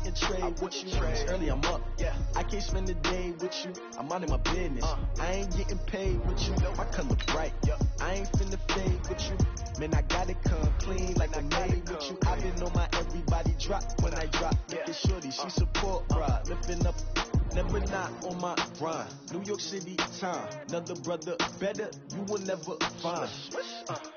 wouldn't trade with you. It's early, I'm up. Yeah, I can't spend the day with you. I'm minding my business. I ain't getting paid with you. My color bright. I ain't finna fade with you. Man, I gotta come clean like I made with you. I've been on my everybody drop when I drop. Look at shorty, she support ride. Lifting up, never not on my grind. New York City time, another brother better, you will never find.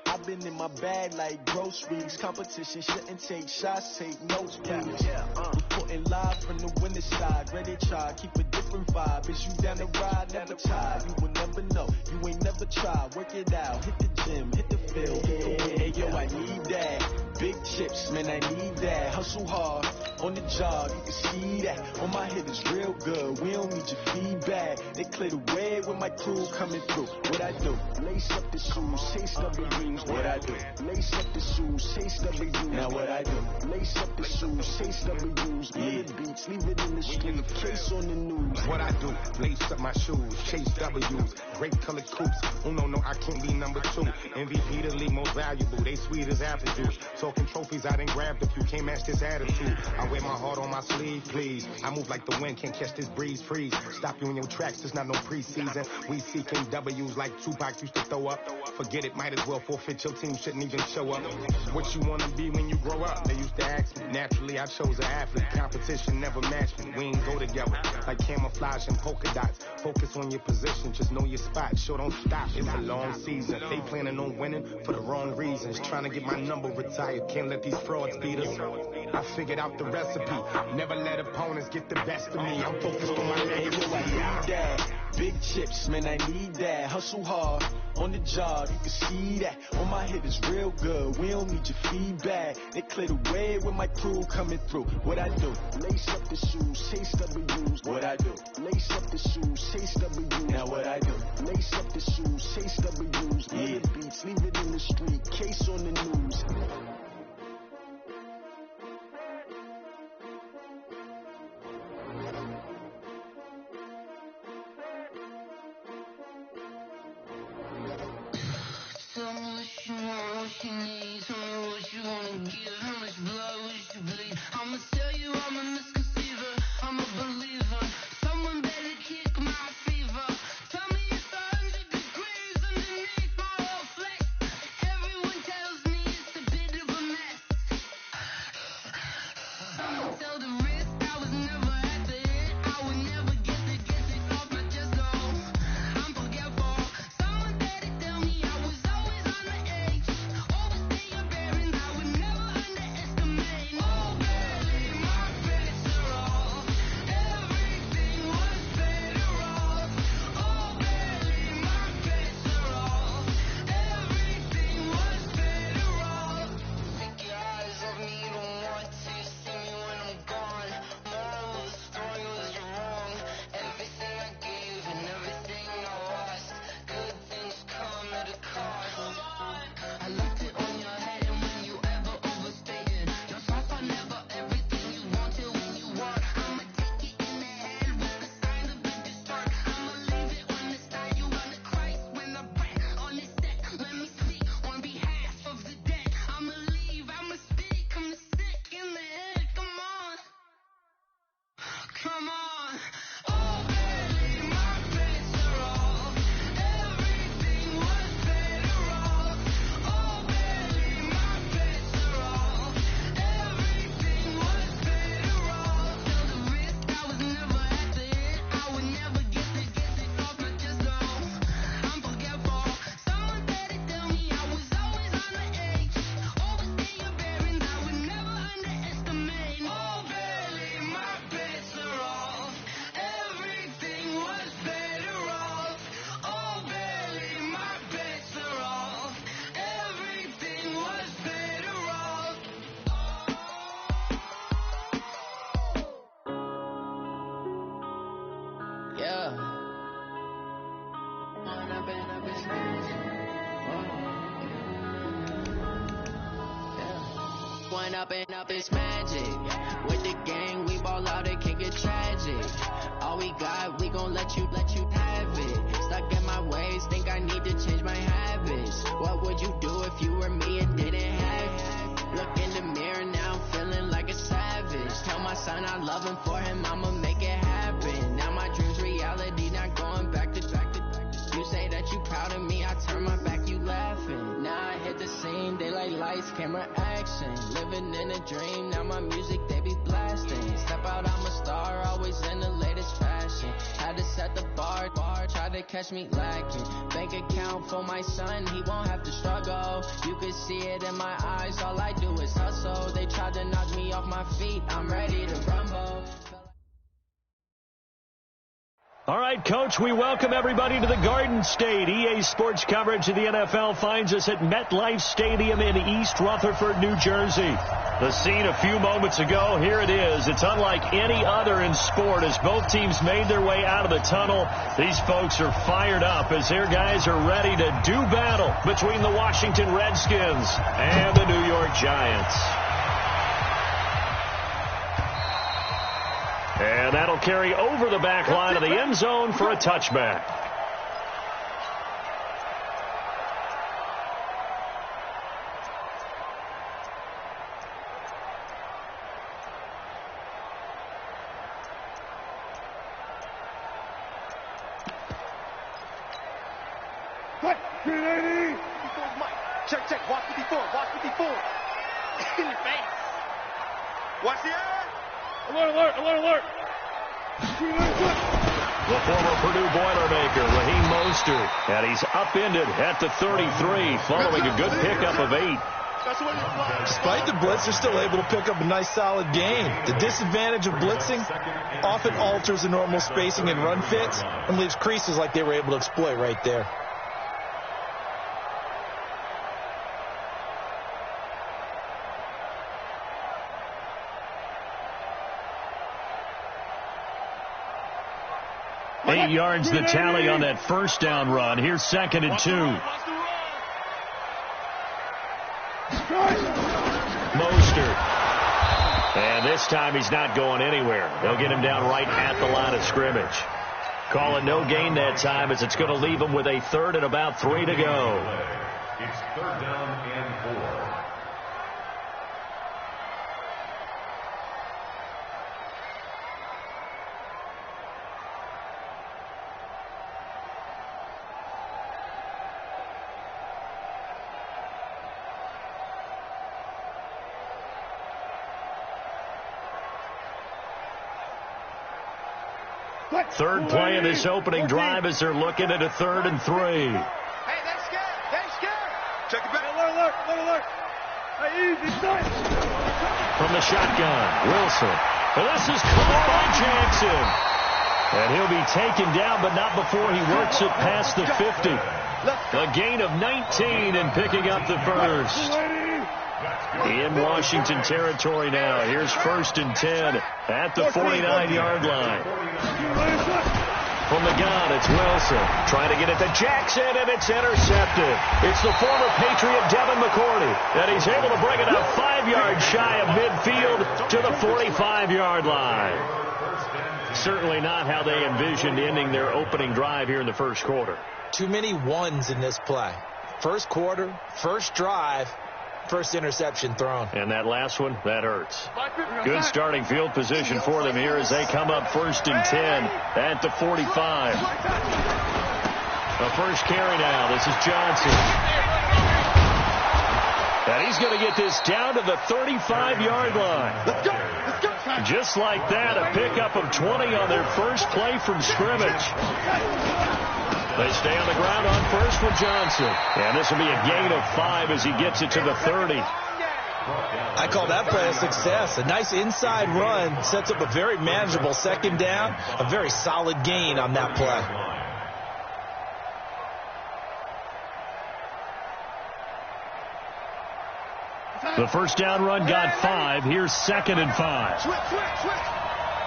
I've been in my bag like groceries. Competition shouldn't take shots, take notes, please. Reporting live from the winning side. Ready to try, keep a different vibe. Is you down the ride, never tired. You will never know, you ain't never tried. Work it out, hit the gym, hit the field. Hey, yo, I need that. Big chips, man, I need that. Hustle hard, on the job, you can see that. On my head is real good, we don't need your feedback. They clear the way with my crew coming through. What I do? Lace up the shoes, chase W's. What I do? Lace up the shoes, chase W's. Now what I do? Lace up the shoes, chase W's. Mid beats, leave it in the street, case on the news. What I do? Lace up my shoes, chase W's. Great colored coops. Oh no, I can't be number 2. MVP the league most valuable. They sweet as apple juice. Talking trophies, I done grabbed a few. Can't match this attitude. I wear my heart on my sleeve, please. I move like the wind, can't catch this breeze, freeze. Stop you in your tracks, there's not no preseason. We seeking W's like Tupac used to throw up. Forget it, might as well forfeit. Your team shouldn't even show up. What you wanna be when you grow up? They used to ask me. Naturally, I chose an athlete. Competition never matched me. We ain't go together like camouflage and polka dots. Focus on your position, just know your spot. Sure, don't stop. It's a long season. They planning on winning for the wrong reasons. Trying to get my number retired. Can't let these frauds beat us. I figured out the recipe. Never let opponents get the best of me. I'm focused on my legacy. Big chips, man, I need that. Hustle hard, on the job, you can see that. On my head is real good, we don't need your feedback. They clear the way with my crew coming through. What I do? Lace up the shoes, chase W's. What I do? Lace up the shoes, chase W's. Now what I do? Lace up the shoes, chase W's. Mid beats, leave it in the street, case on the news. Tell me what you want, what you need. Tell me what you wanna give. How much blood would you bleed? I'ma tell you I'm a misconceiver. I'm a believer. Someone better kick my fever. Tell me it's 100 degrees underneath my whole flesh. Everyone tells me it's a bit of a mess. Someone tell the risk I was never at the hit. I would never get it off my chest. Oh, I'm forgetful. Someone better tell me I was always on the edge. Overstay your bearings, I would never underestimate. Oh baby, my bets are off. Everything was better off. Oh baby, my bets are off. Everything was better off. Take your eyes off me, you don't want to see me when I'm gone. Moral of the story was you're wrong. Everything I gave and everything I lost. Good things come at a cost. I left it on your head, and when you ever overstated, your thoughts are never everything you wanted when you want. I'ma take it in the head with the sign of a distort. I'ma leave it on the side. You wanna Christ when I break on this set. Let me speak on behalf of the dead. I'ma leave, I'ma speak. I'm the sick in the head. Come on, come on. Oh baby, my bets are off. Everything was better off. Oh baby, my bets are off. Everything was better off. Tell the risk I was never at the hit. I would never get it off my chest. Oh, I'm forgetful. Someone better tell me I was always on the edge. Overstay your bearings, I would never underestimate. Oh baby, my bets are off. Everything was better off. Oh baby, my bets are off. Everything was better off. Yeah. One up and up is magic. With the gang, we ball out, it can get tragic. All we got, we gon' let you have it. Stuck in my ways, think I need to change my habits. What would you do if you were me and didn't have it? Look in the mirror now, I'm feeling like a savage. Tell my son son, I love him for him, I'ma make it happen. Now my dream's reality, not going back to. You say that you proud of me, I turn my back, you laughing. Now I hit the scene, they like lights, camera, action. Living in a dream, now my music, they be blasting. Step out, I'm a star, always in the latest fashion. Had to set the bar, try to catch me lacking. Bank account for my son, he won't have to struggle. You can see it in my eyes, all I do is hustle. They tried to knock me off my feet, I'm ready to rumble. All right, Coach, we welcome everybody to the Garden State. EA Sports coverage of the NFL finds us at MetLife Stadium in East Rutherford, New Jersey. The scene a few moments ago, here it is. It's unlike any other in sport as both teams made their way out of the tunnel. These folks are fired up as their guys are ready to do battle between the Washington Redskins and the New York Giants. And that'll carry over the back line of the end zone for a touchback. Check. Watch 54. In your face. Watch the eye. Alert. The former Purdue Boilermaker, Raheem Mostert, and he's upended at the 33 following a good pickup of 8. Despite the blitz, they're still able to pick up a nice solid gain. The disadvantage of blitzing often alters the normal spacing and run fits and leaves creases like they were able to exploit right there. Eight yards the tally on that first down run. Here's 2nd and 2. Mostert. And this time he's not going anywhere. They'll get him down right at the line of scrimmage. Call it no gain that time as it's going to leave him with a 3rd and about 3 to go. It's 3rd down and 4. Third play of this opening drive as they're looking at a 3rd and 3. Hey, they're scared. Check it back. Alert. Hey, easy, From the shotgun, Wilson. And this is caught by Jackson. And he'll be taken down, but not before he works it past the 50. A gain of 19 and picking up the first. In Washington territory now. Here's 1st and 10 at the 49-yard line. From the gun, it's Wilson. Trying to get it to Jackson, and it's intercepted. It's the former Patriot Devin McCourty, and he's able to bring it up 5 yards shy of midfield to the 45-yard line. Certainly not how they envisioned ending their opening drive here in the first quarter. Too many ones in this play. First quarter, first drive, first interception thrown. And that last one, that hurts. Good starting field position for them here as they come up 1st and 10 at the 45. The first carry now. This is Johnson. And he's going to get this down to the 35-yard line. Just like that, a pickup of 20 on their first play from scrimmage. They stay on the ground on first with Johnson. And this will be a gain of 5 as he gets it to the 30. I call that play a success. A nice inside run sets up a very manageable 2nd down. A very solid gain on that play. The first down run got 5. Here's 2nd and 5. Switch.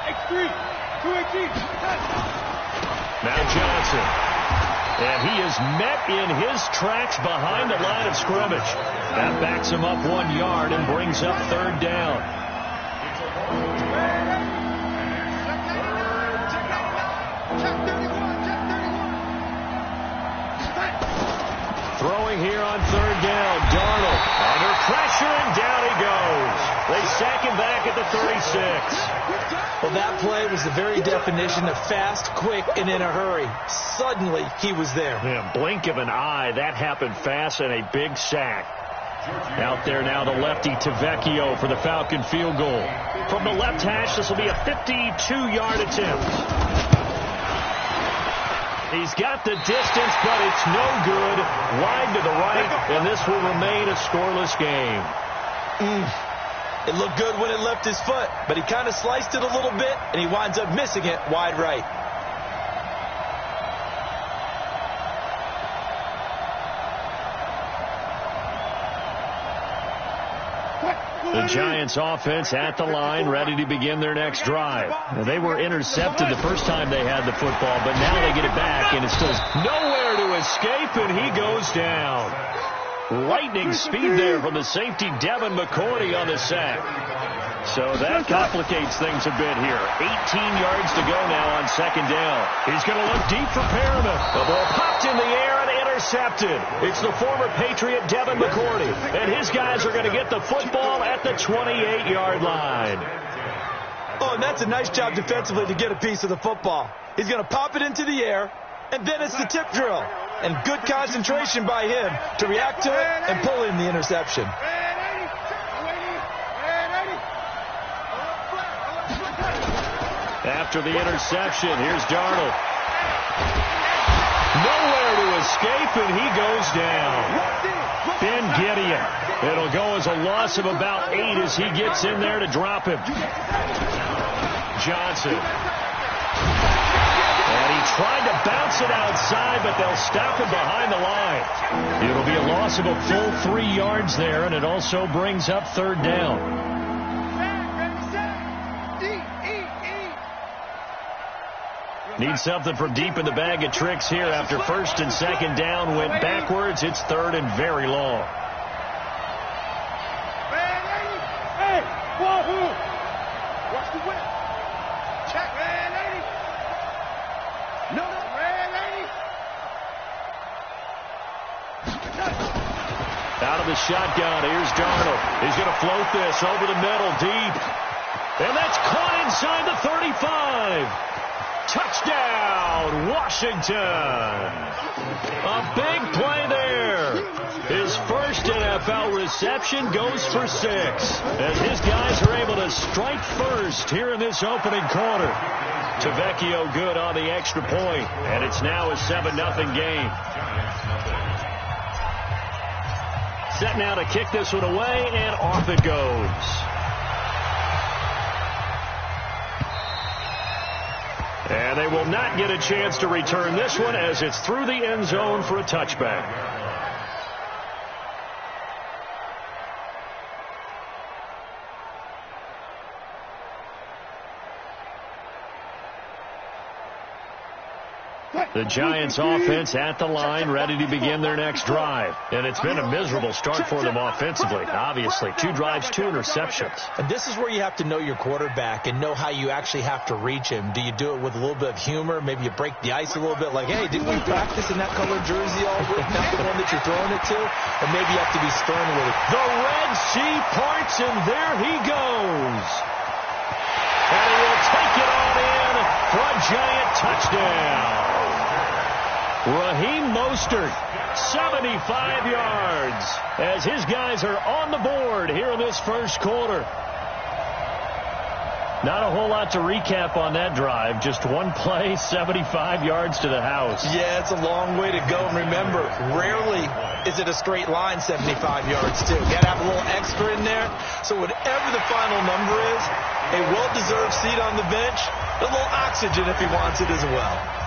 X3. 2 Now Johnson. And he is met in his tracks behind the line of scrimmage. That backs him up 1 yard and brings up 3rd down. Throwing here on 3rd down, Darnold. Under pressure, and down he goes. They sack him back at the 36. Well, that play was the very definition of fast, quick, and in a hurry. Suddenly, he was there. Yeah, blink of an eye. That happened fast, and a big sack. Out there now, the lefty Tavecchio for the Falcon field goal. From the left hash, this will be a 52-yard attempt. He's got the distance, but it's no good. Wide to the right, and this will remain a scoreless game. It looked good when it left his foot, but he kind of sliced it a little bit, and he winds up missing it wide right. The Giants offense at the line, ready to begin their next drive. Now, they were intercepted the first time they had the football, but now they get it back, and it's still nowhere to escape, and he goes down. Lightning speed there from the safety Devin McCourty on the sack. So that complicates things a bit here. 18 yards to go now on second down. He's going to look deep for Perriman. The ball popped in the air and intercepted. It's the former Patriot Devin McCourty. And his guys are going to get the football at the 28-yard line. Oh, and that's a nice job defensively to get a piece of the football. He's going to pop it into the air, and then it's the tip drill. And good concentration by him to react to it and pull in the interception. After the interception, here's Darnold. Nowhere to escape, and he goes down. Ben Gideon. It'll go as a loss of about 8 as he gets in there to drop him. Johnson. And he tried to bounce it outside, but they'll stop him behind the line. It'll be a loss of a full 3 yards there, and it also brings up third down. Need something from deep in the bag of tricks here after first and second down went backwards. It's third and very long. Hey, whoa, watch the whip. Check, red lady. No, red lady. Out of the shotgun, here's Darnold. He's going to float this over the middle, deep. And that's caught inside the 35. Touchdown, Washington. A big play there. His first NFL reception goes for 6. As his guys are able to strike first here in this opening quarter. Tavecchio good on the extra point, and it's now a 7-0 game. Set now to kick this one away, and off it goes. And they will not get a chance to return this one as it's through the end zone for a touchback. The Giants offense at the line, ready to begin their next drive. And it's been a miserable start for them offensively, obviously. 2 drives, 2 interceptions. And this is where you have to know your quarterback and know how you actually have to reach him. Do you do it with a little bit of humor? Maybe you break the ice a little bit, like, hey, didn't we practice in that colored jersey all week? Not the one that you're throwing it to? Or maybe you have to be stern with it. The Red Sea parts, and there he goes. And he will take it on in for a Giant touchdown. Raheem Mostert, 75 yards, as his guys are on the board here in this first quarter. Not a whole lot to recap on that drive. Just one play, 75 yards to the house. Yeah, it's a long way to go. And remember, rarely is it a straight line 75 yards, too. You got to have a little extra in there. So whatever the final number is, a well-deserved seat on the bench, a little oxygen if he wants it as well.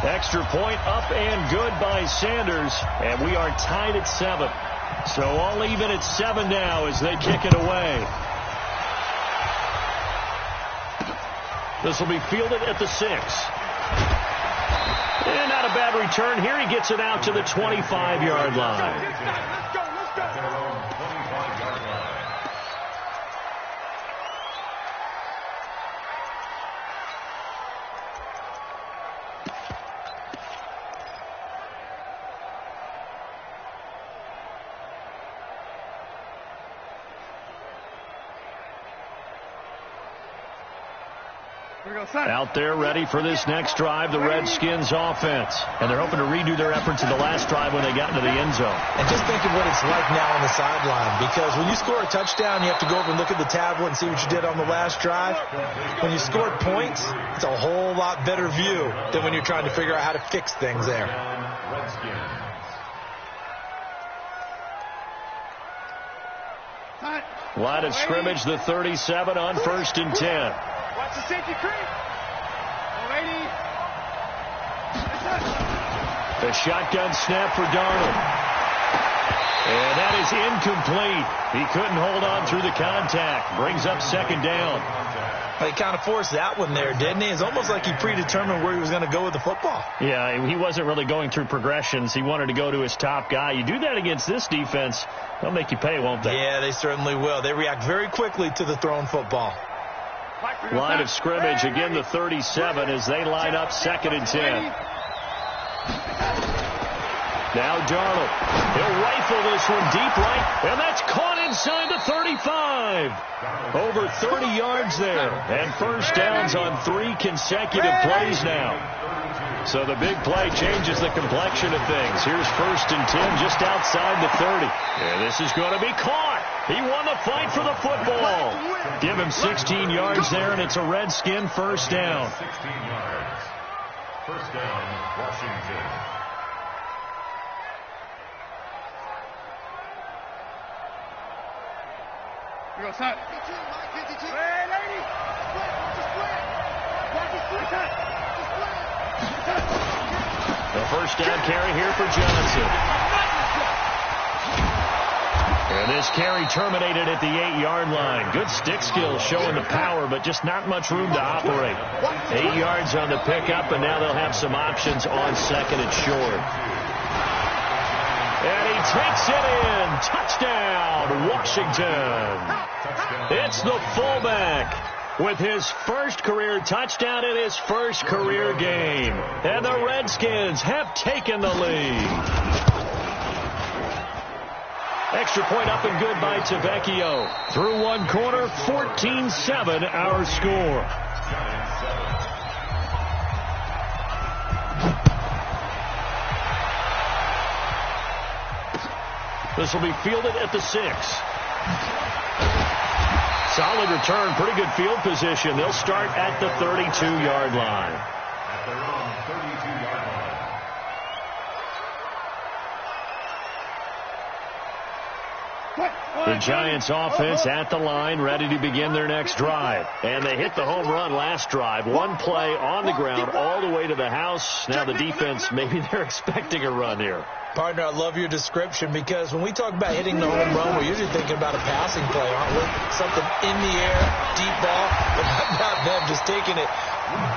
Extra point up and good by Sanders, and we are tied at 7. So all even at 7 now as they kick it away. This will be fielded at the 6. And not a bad return here. He gets it out to the 25-yard line. Let's go. Out there ready for this next drive, the Redskins offense. And they're hoping to redo their efforts in the last drive when they got into the end zone. And just think of what it's like now on the sideline. Because when you score a touchdown, you have to go over and look at the tablet and see what you did on the last drive. When you scored points, it's a whole lot better view than when you're trying to figure out how to fix things there. Line of scrimmage, the 37 on 1st and 10. Watch the safety creep. Alrighty. The shotgun snap for Darnold. And that is incomplete. He couldn't hold on through the contact. Brings up 2nd down. He kind of forced that one there, didn't he? It's almost like he predetermined where he was going to go with the football. Yeah, he wasn't really going through progressions. He wanted to go to his top guy. You do that against this defense, they'll make you pay, won't they? Yeah, they certainly will. They react very quickly to the thrown football. Line of scrimmage, again the 37 as they line up 2nd and 10. Now Darnold. He'll rifle this one deep right, and that's caught inside the 35. Over 30 yards there, and 1st downs on 3 consecutive plays now. So the big play changes the complexion of things. Here's 1st and 10 just outside the 30. And this is going to be caught. He won the fight for the football. Give him 16 yards there, and it's a Redskin 1st down. 16 yards. 1st down, Washington. You go, son. 52, Mike, 52. Hey, lady. The 1st down carry here for Johnson. And this carry terminated at the 8-yard line. Good stick skills showing the power, but just not much room to operate. 8 yards on the pickup, and now they'll have some options on 2nd and short. And he takes it in. Touchdown, Washington. It's the fullback with his 1st career touchdown in his 1st career game. And the Redskins have taken the lead. Extra point up and good by Tavecchio. Through one quarter, 14-7 our score. This will be fielded at the 6. Solid return, pretty good field position. They'll start at the 32-yard line. At their own 32-yard line. The Giants offense at the line, ready to begin their next drive. And they hit the home run last drive. One play on the ground all the way to the house. Now the defense, maybe they're expecting a run here. Partner, I love your description because when we talk about hitting the home run, we're usually thinking about a passing play, aren't we? Something in the air, deep ball, but not them just taking it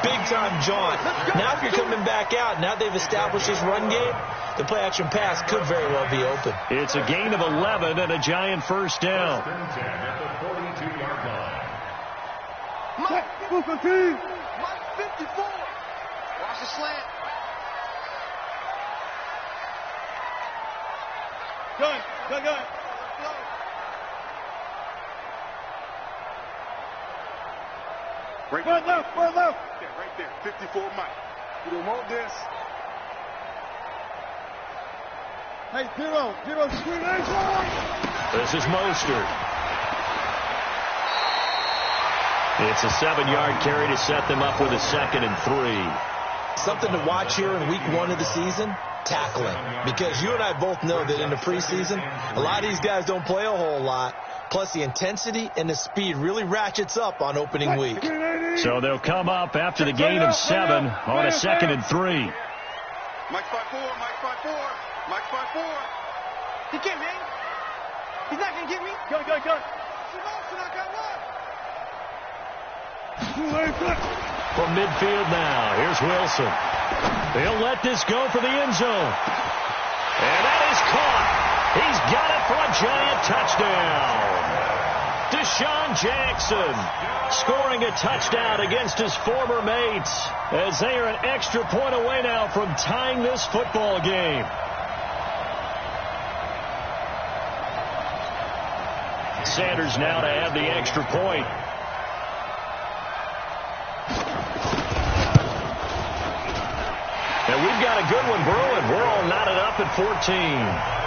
big-time jaunt. Now if you're coming back out, now they've established this run game, the play-action pass could very well be open. It's a gain of 11 and a Giant 1st down. 1st and 10 at the 42-yard line. Mike 54. Watch the slant. Gun. Right left. Yeah, right there. 54, Mike. You don't want this. Hey, zero, screen action. This is Mostert. It's a 7-yard carry to set them up with a 2nd and 3. Something to watch here in week 1 of the season. Tackling, because you and I both know that in the preseason, a lot of these guys don't play a whole lot, plus the intensity and the speed really ratchets up on opening week. So they'll come up after the gain of 7 on a 2nd and 3. Mike 5-4. He can't, man. He's not going to get me. Go. From midfield now, here's Wilson. They'll let this go for the end zone. And that is caught. He's got it for a Giant touchdown. Deshaun Jackson scoring a touchdown against his former mates as they are an extra point away now from tying this football game. Sanders now to add the extra point. we've got a good one brewing. We're all knotted up at 14.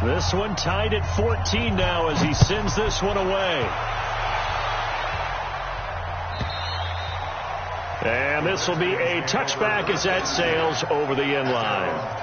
This one tied at 14 now as he sends this one away. And this will be a touchback as that sails over the end line.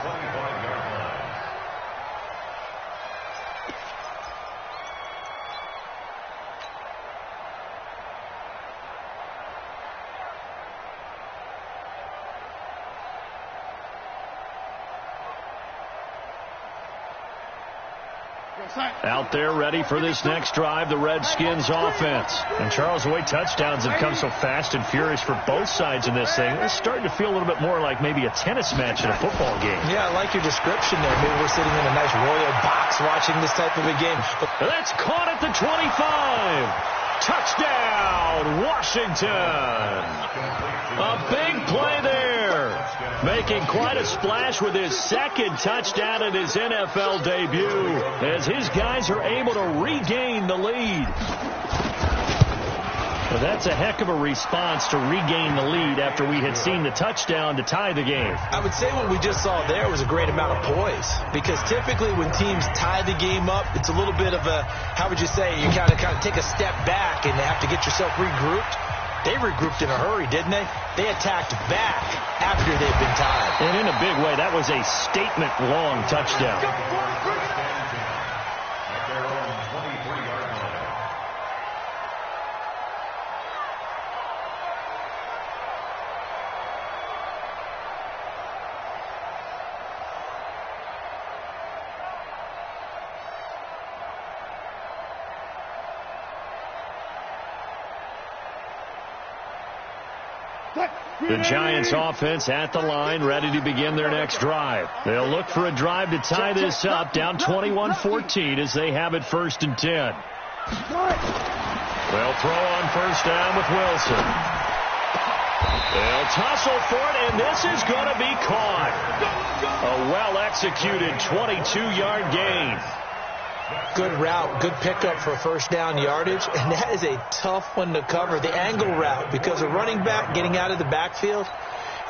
Out there ready for this next drive, the Redskins offense. And Charles, the way touchdowns have come so fast and furious for both sides in this thing, it's starting to feel a little bit more like maybe a tennis match in a football game. Yeah, I like your description there. Maybe we're sitting in a nice royal box watching this type of a game. That's caught at the 25. Touchdown, Washington. A big play there. Making quite a splash with his second touchdown in his NFL debut as his guys are able to regain the lead. Well, that's a heck of a response to regain the lead after we had seen the touchdown to tie the game. I would say what we just saw there was a great amount of poise, because typically when teams tie the game up, it's a little bit of a, how would you say, you kind of take a step back and have to get yourself regrouped. They regrouped in a hurry, didn't they? They attacked back after they've been tied. And in a big way, that was a statement-long touchdown. The Giants offense at the line, ready to begin their next drive. They'll look for a drive to tie this up, down 21-14 as they have it 1st and 10. They'll throw on first down with Wilson. They'll tussle for it, and this is going to be caught. A well-executed 22-yard gain. Good route, good pickup for first down yardage, and that is a tough one to cover, the angle route, because a running back getting out of the backfield,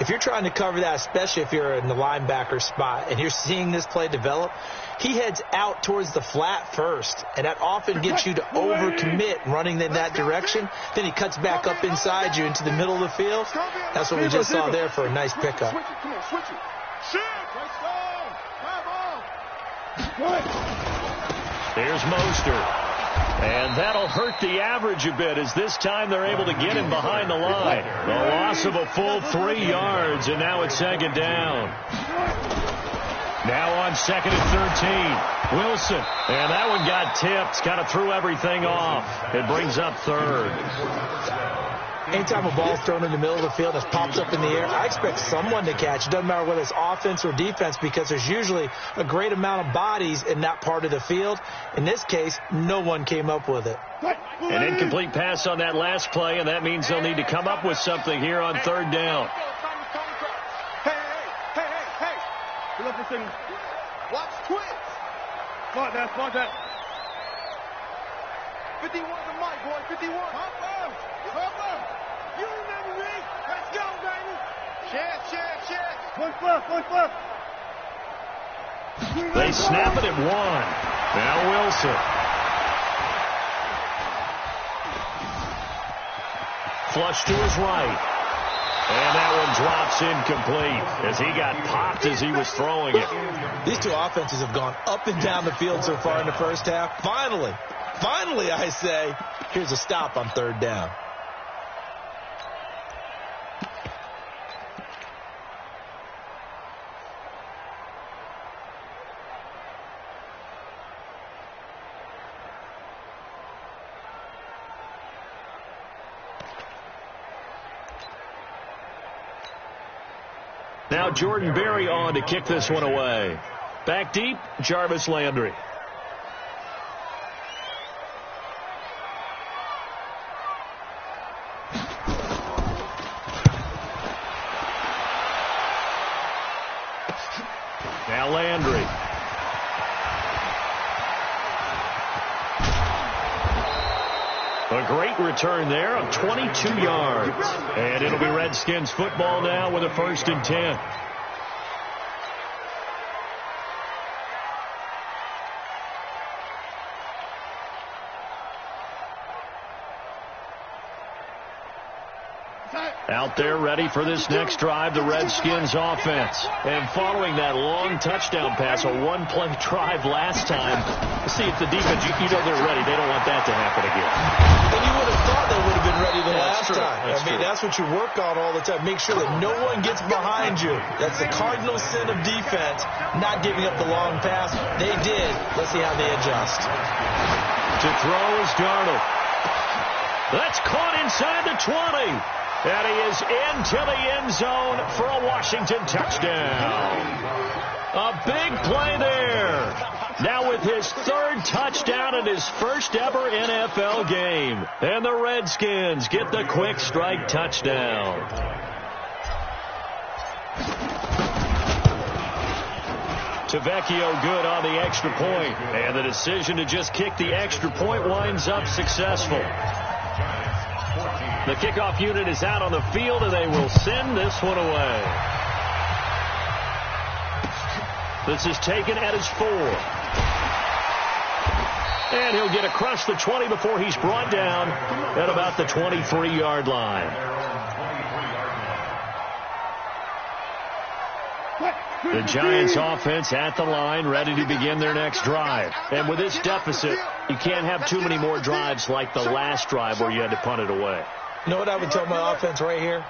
if you're trying to cover that, especially if you're in the linebacker spot and you're seeing this play develop, he heads out towards the flat first, and that often gets you to overcommit running in that direction. Then he cuts back up inside you into the middle of the field. That's what we just saw there for a nice pickup. There's Mostert. And that'll hurt the average a bit as this time they're able to get him behind the line. A loss of a full 3 yards, and now it's 2nd down. Now on 2nd and 13. Wilson. And that one got tipped. Kind of threw everything off. It brings up 3rd. Anytime a ball's thrown in the middle of the field and pops up in the air, I expect someone to catch. It doesn't matter whether it's offense or defense, because there's usually a great amount of bodies in that part of the field. In this case, no one came up with it. An incomplete pass on that last play, and that means they'll need to come up with something here on 3rd down. Hey. Pull up a second. Watch twitch. Smart that. 51 the mic, boy. 51. Hop up. You remember me. Let's go, baby. Share. One fluff. They snap it at 1. Now Wilson. Flush to his right. And that one drops incomplete as he got popped as he was throwing it. These two offenses have gone up and down the field so far in the first half. Finally, I say, here's a stop on 3rd down. Now Jordan Berry on to kick this one away. Back deep, Jarvis Landry. Now Landry. A great return there of 22 yards. And it'll be Redskins football now with a 1st and 10. Out there ready for this next drive, the Redskins offense. And following that long touchdown pass, a one-play drive last time, see if the defense, you know they're ready. They don't want that to happen again. And you would have thought they would have been ready the last time. That's what you work on all the time. Make sure that no one gets behind you. That's the cardinal sin of defense, not giving up the long pass. They did. Let's see how they adjust. To throw is Darnold. That's caught inside the 20. And he is into the end zone for a Washington touchdown. A big play there. Now with his 3rd touchdown in his first ever NFL game. And the Redskins get the quick strike touchdown. Tavecchio good on the extra point. And the decision to just kick the extra point winds up successful. The kickoff unit is out on the field, and they will send this one away. This is taken at his 4. And he'll get across the 20 before he's brought down at about the 23-yard line. The Giants offense at the line, ready to begin their next drive. And with this deficit, you can't have too many more drives like the last drive where you had to punt it away. You know what I would tell my offense right here?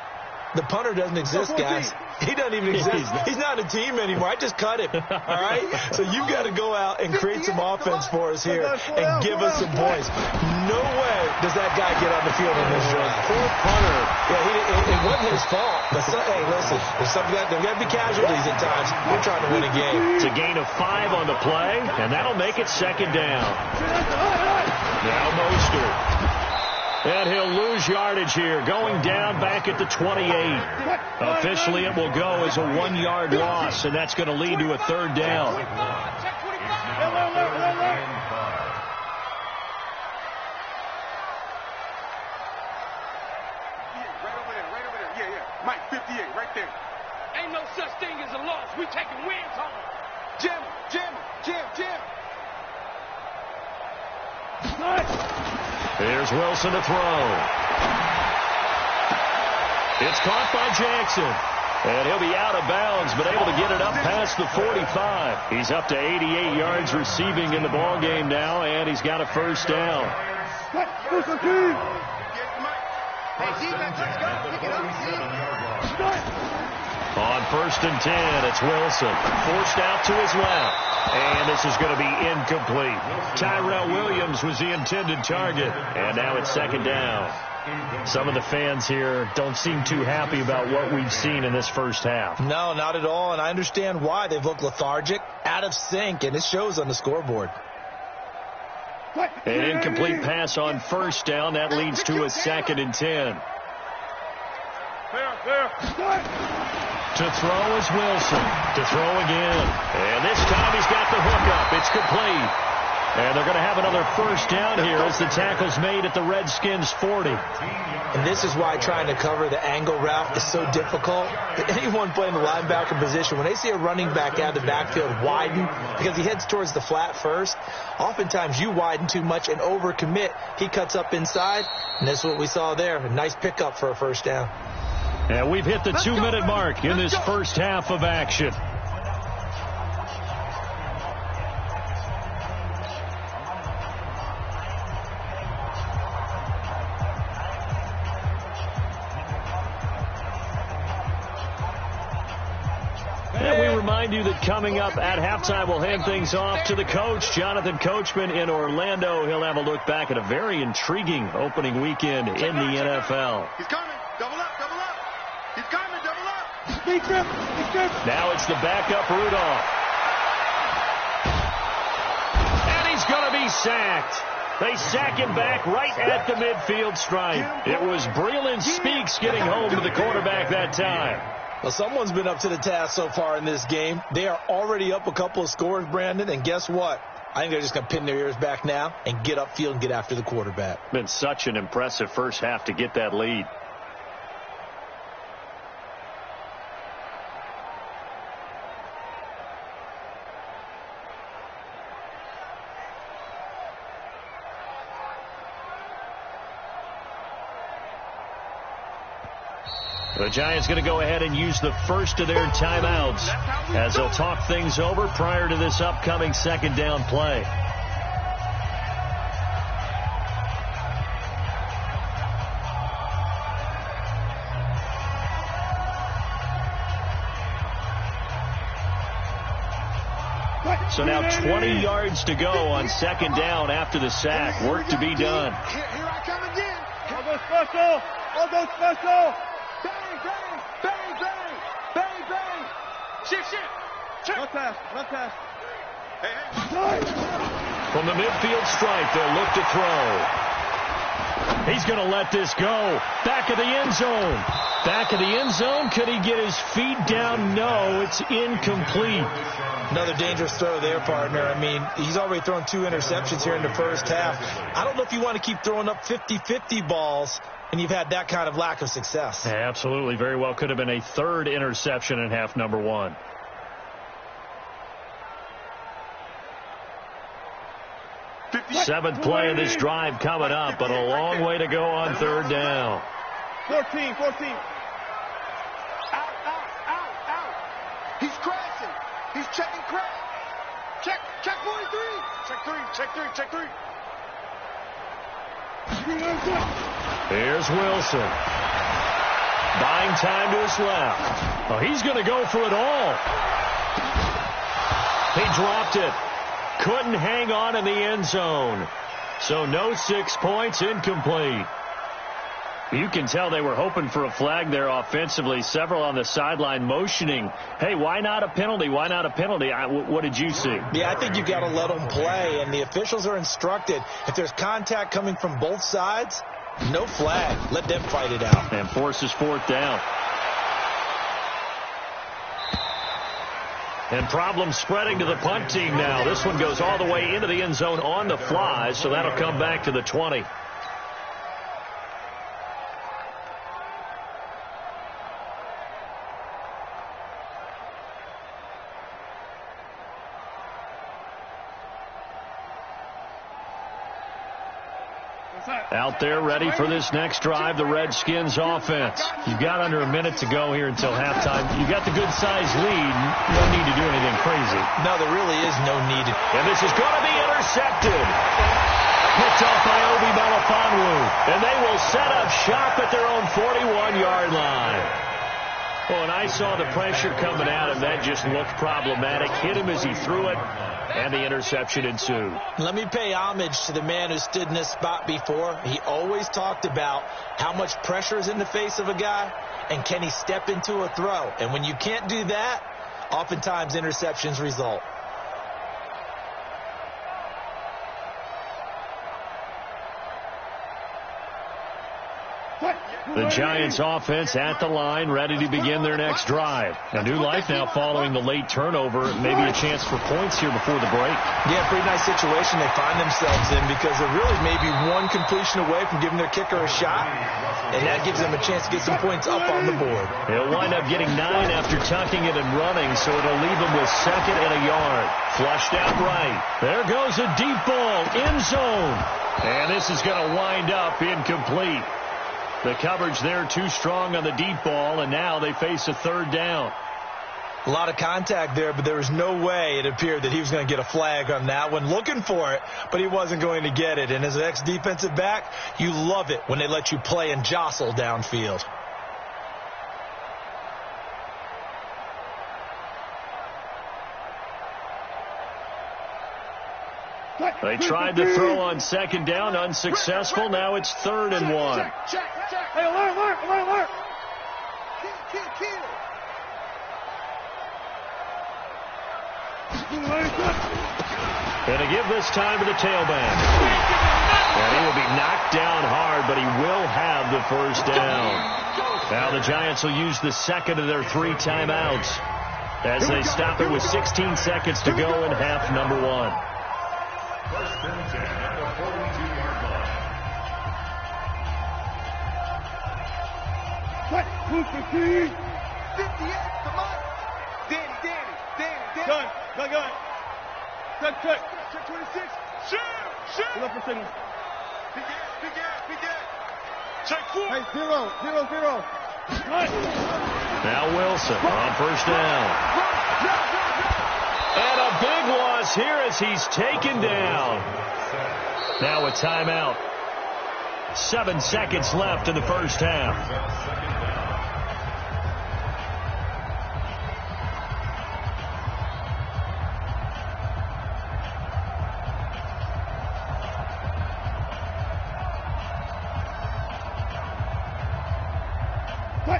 The punter doesn't exist, guys. He doesn't even exist. He's not a team anymore. I just cut him. All right? So you've got to go out and create some offense for us here and give us some points. No way does that guy get on the field in this drive. Poor punter. Yeah, it wasn't his fault. But hey, listen, there's got to be casualties at times. We're trying to win a game. It's a gain of 5 on the play, and that'll make it 2nd down. Now Mostert. And he'll lose yardage here, going down back at the 28. Officially, it will go as a 1-yard loss, and that's going to lead to a 3rd down. Mike 58, right there. Ain't no such thing as a loss. We taking wins home. Jim. Here's Wilson to throw. It's caught by Jackson. And he'll be out of bounds, but able to get it up past the 45. He's up to 88 yards receiving in the ballgame now, and he's got a 1st down. On 1st and 10, it's Wilson. Forced out to his left. And this is going to be incomplete. Tyrell Williams was the intended target. And now it's 2nd down. Some of the fans here don't seem too happy about what we've seen in this first half. No, not at all. And I understand why. They've looked lethargic, out of sync, and it shows on the scoreboard. An incomplete pass on 1st down. That leads to a 2nd and 10. To throw is Wilson. To throw again. And this time he's got the hook up. It's complete. And they're going to have another 1st down here as the tackle's made at the Redskins 40. And this is why trying to cover the angle route is so difficult. Anyone playing the linebacker position, when they see a running back out of the backfield widen, because he heads towards the flat first, oftentimes you widen too much and overcommit. He cuts up inside, and that's what we saw there. A nice pickup for a 1st down. And we've hit the 2-minute mark in this first half of action. And we remind you that coming up at halftime, we'll hand things off to the coach, Jonathan Coachman in Orlando. He'll have a look back at a very intriguing opening weekend in the NFL. He's coming. Double up. He's coming. Double up. Speak up. Now it's the backup Rudolph. And he's going to be sacked. They sack him back right at the midfield stripe. It was Breland Speaks getting home to the quarterback that time. Well, someone's been up to the task so far in this game. They are already up a couple of scores, Brandon, and guess what? I think they're just going to pin their ears back now and get upfield and get after the quarterback. Been such an impressive first half to get that lead. The Giants going to go ahead and use the first of their timeouts as they'll talk things over prior to this upcoming second down play. So now 20 yards to go on second down after the sack. Work to be done. Here I come again. I'll go special. I'll go special. Bang, bang, bang, bang, bang, bang. Shift. Check. Left pass. From the midfield stripe, they'll look to throw. He's going to let this go. Back of the end zone. Back of the end zone. Could he get his feet down? No, it's incomplete. Another dangerous throw there, partner. I mean, he's already thrown 2 interceptions here in the first half. I don't know if you want to keep throwing up 50-50 balls, and you've had that kind of lack of success. Yeah, absolutely. Very well could have been a third interception in half number 1. Seventh play of this drive coming up, but a long way to go on third down. 14. Out. He's crashing. He's checking crash. Check 43. Check 3. Here's Wilson. Buying time to his left. Oh, he's going to go for it all. He dropped it. Couldn't hang on in the end zone. So no 6 points, incomplete. You can tell they were hoping for a flag there offensively. Several on the sideline motioning, hey, why not a penalty? Why not a penalty? What did you see? Yeah, I think you've got to let them play, and the officials are instructed. If there's contact coming from both sides, no flag. Let them fight it out. And forces fourth down. And problems spreading to the punt team now. This one goes all the way into the end zone on the fly, so that'll come back to the 20. Out there ready for this next drive, the Redskins offense. You've got under a minute to go here until halftime. You've got the good-sized lead. No need to do anything crazy. No, there really is no need. And this is going to be intercepted. Picked off by Obi Melifonwu. And they will set up shop at their own 41-yard line. Well, and I saw the pressure coming at him. That just looked problematic. Hit him as he threw it, and the interception ensued. Let me pay homage to the man who stood in this spot before. He always talked about how much pressure is in the face of a guy, and can he step into a throw. And when you can't do that, oftentimes interceptions result. The Giants offense at the line, ready to begin their next drive. A new life now following the late turnover. Maybe a chance for points here before the break. Yeah, pretty nice situation they find themselves in, because they're really maybe one completion away from giving their kicker a shot, and that gives them a chance to get some points up on the board. They'll wind up getting 9 after tucking it and running, so it'll leave them with second and a yard. Flushed out right. There goes a deep ball, end zone. And this is going to wind up incomplete. The coverage there too strong on the deep ball, and now they face a third down. A lot of contact there, but there was no way it appeared that he was going to get a flag on that one. Looking for it, but he wasn't going to get it. And as an ex-defensive back, you love it when they let you play and jostle downfield. They tried to throw on second down, unsuccessful. Now it's 3rd and 1. Check. Hey, alert. And to give this time to the tailback. And he will be knocked down hard, but he will have the first down. Now the Giants will use the second of their 3 timeouts as they stop it with 16 seconds to go in half number 1. First and 10 at the 42-yard line. What? Move 15. 58, come on. Danny. Gun. Cut. Check 26. Shoot. Left for signal. Big gap. Check 4. Hey, 0. Now Wilson on first down. And a big loss here as he's taken down. Now a timeout. 7 seconds left in the first half.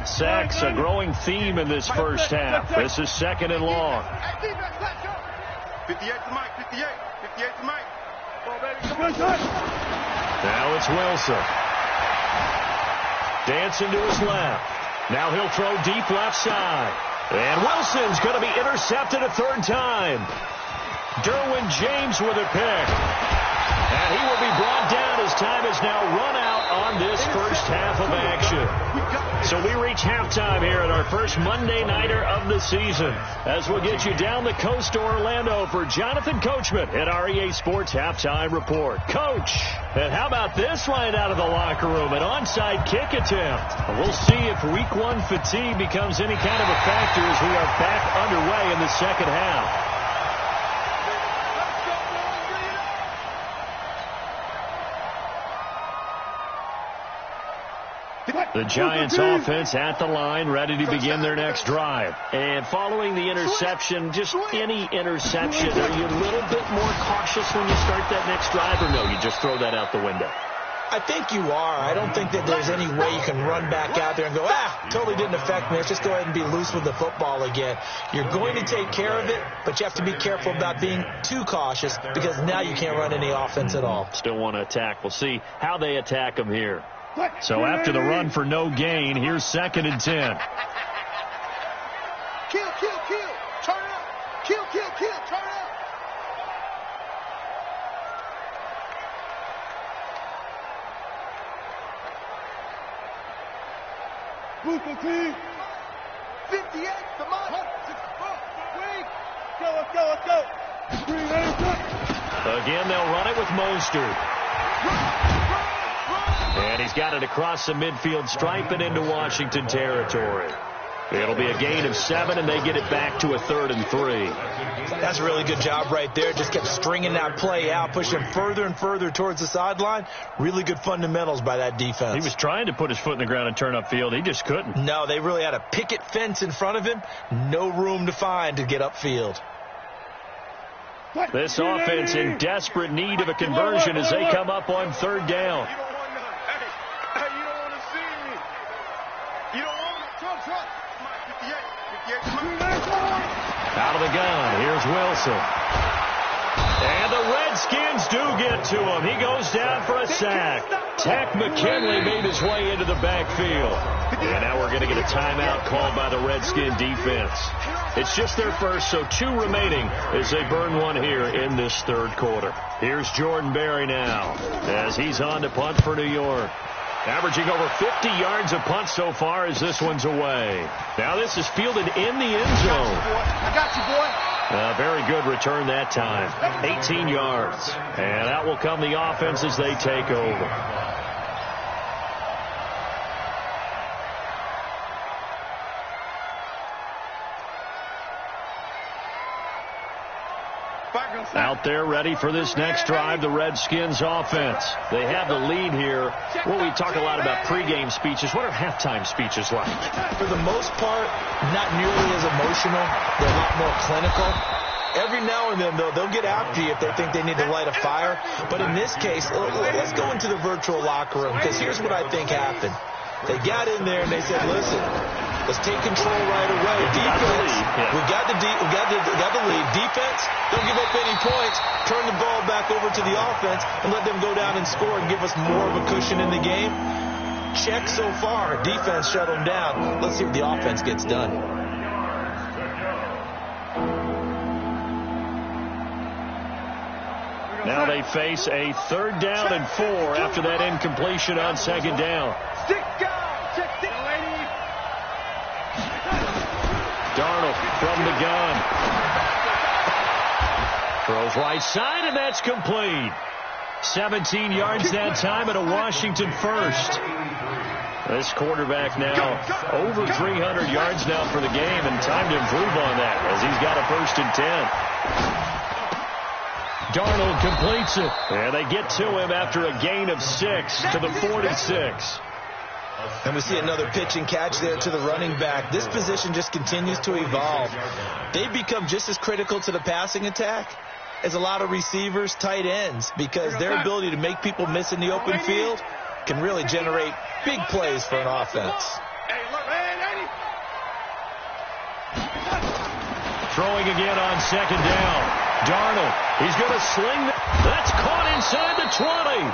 Sacks, a growing theme in this first half. This is second and long. 58 to Mike. 58 to Mike. Now it's Wilson. Dancing to his left. Now he'll throw deep left side. And Wilson's going to be intercepted a third time. Derwin James with a pick. And he will be brought down as time is now run out on this first half of action. So we reach halftime here at our first Monday Nighter of the season as we'll get you down the coast to Orlando for Jonathan Coachman at our EA Sports Halftime Report. Coach, and how about this line out of the locker room? An onside kick attempt. We'll see if week 1 fatigue becomes any kind of a factor as we are back underway in the second half. The Giants offense at the line, ready to begin their next drive. And following the interception, just any interception, are you a little bit more cautious when you start that next drive, or no, you just throw that out the window? I think you are. I don't think that there's any way you can run back out there and go, totally didn't affect me. Let's just go ahead and be loose with the football again. You're going to take care of it, but you have to be careful about being too cautious because now you can't run any offense at all. Still want to attack. We'll see how they attack them here. So after the run for no gain, here's second and 10. Kill. Turn up. Kill. Turn up. Move 15. 58, come on. Let's go. Again, they'll run it with Mostert. And he's got it across the midfield stripe and into Washington territory. It'll be a gain of 7, and they get it back to a 3rd and 3. That's a really good job right there. Just kept stringing that play out, pushing further and further towards the sideline. Really good fundamentals by that defense. He was trying to put his foot in the ground and turn upfield. He just couldn't. No, they really had a picket fence in front of him. No room to find to get upfield. This offense in desperate need of a conversion as they come up on 3rd down. Out of the gun, here's Wilson. And the Redskins do get to him. He goes down for a sack. Tech McKinley made his way into the backfield. And now we're going to get a timeout called by the Redskin defense. It's just their first, so 2 remaining as they burn one here in this 3rd quarter. Here's Jordan Berry now as he's on to punt for New York. Averaging over 50 yards a punt so far as this one's away. Now this is fielded in the end zone. I got you, boy. A very good return that time. 18 yards. And out will come the offense as they take over. Out there ready for this next drive, the Redskins offense. They have the lead here. Well, we talk a lot about pregame speeches. What are halftime speeches like? For the most part, not nearly as emotional. They're a lot more clinical. Every now and then, though, they'll get after you if they think they need to light a fire. But in this case, let's go into the virtual locker room, because here's what I think happened. They got in there and they said, listen, let's take control right away. Defense, we got the lead. Defense, don't give up any points. Turn the ball back over to the offense and let them go down and score and give us more of a cushion in the game. check so far. Defense shut them down. Let's see what the offense gets done. Now they face a 3rd down and 4 after that incompletion on 2nd down. Darnold from the gun. Throws right side, and that's complete. 17 yards that time at a Washington first. This quarterback now over 300 yards now for the game, and time to improve on that as he's got a 1st and 10. Darnold completes it, and they get to him after a gain of 6 to the 46. And we see another pitch and catch there to the running back. This position just continues to evolve. They've become just as critical to the passing attack as a lot of receivers, tight ends, because their ability to make people miss in the open field can really generate big plays for an offense. Throwing again on 2nd down. Darnold, he's going to sling. That's caught inside the 20.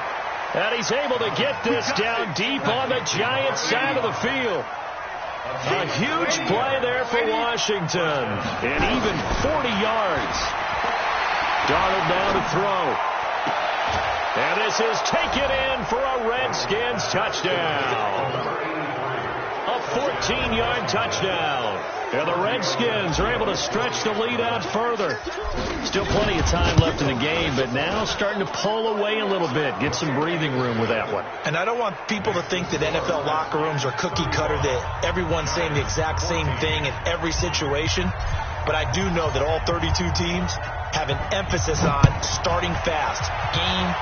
And he's able to get this down deep on the Giants side of the field. A huge play there for Washington. And even 40 yards. Darnold now to throw. And this is taken in for a Redskins touchdown. A 14-yard touchdown. And the Redskins are able to stretch the lead out further. Still plenty of time left in the game, but now starting to pull away a little bit. Get some breathing room with that one. And I don't want people to think that NFL locker rooms are cookie cutter, that everyone's saying the exact same thing in every situation. But I do know that all 32 teams have an emphasis on starting fast. Game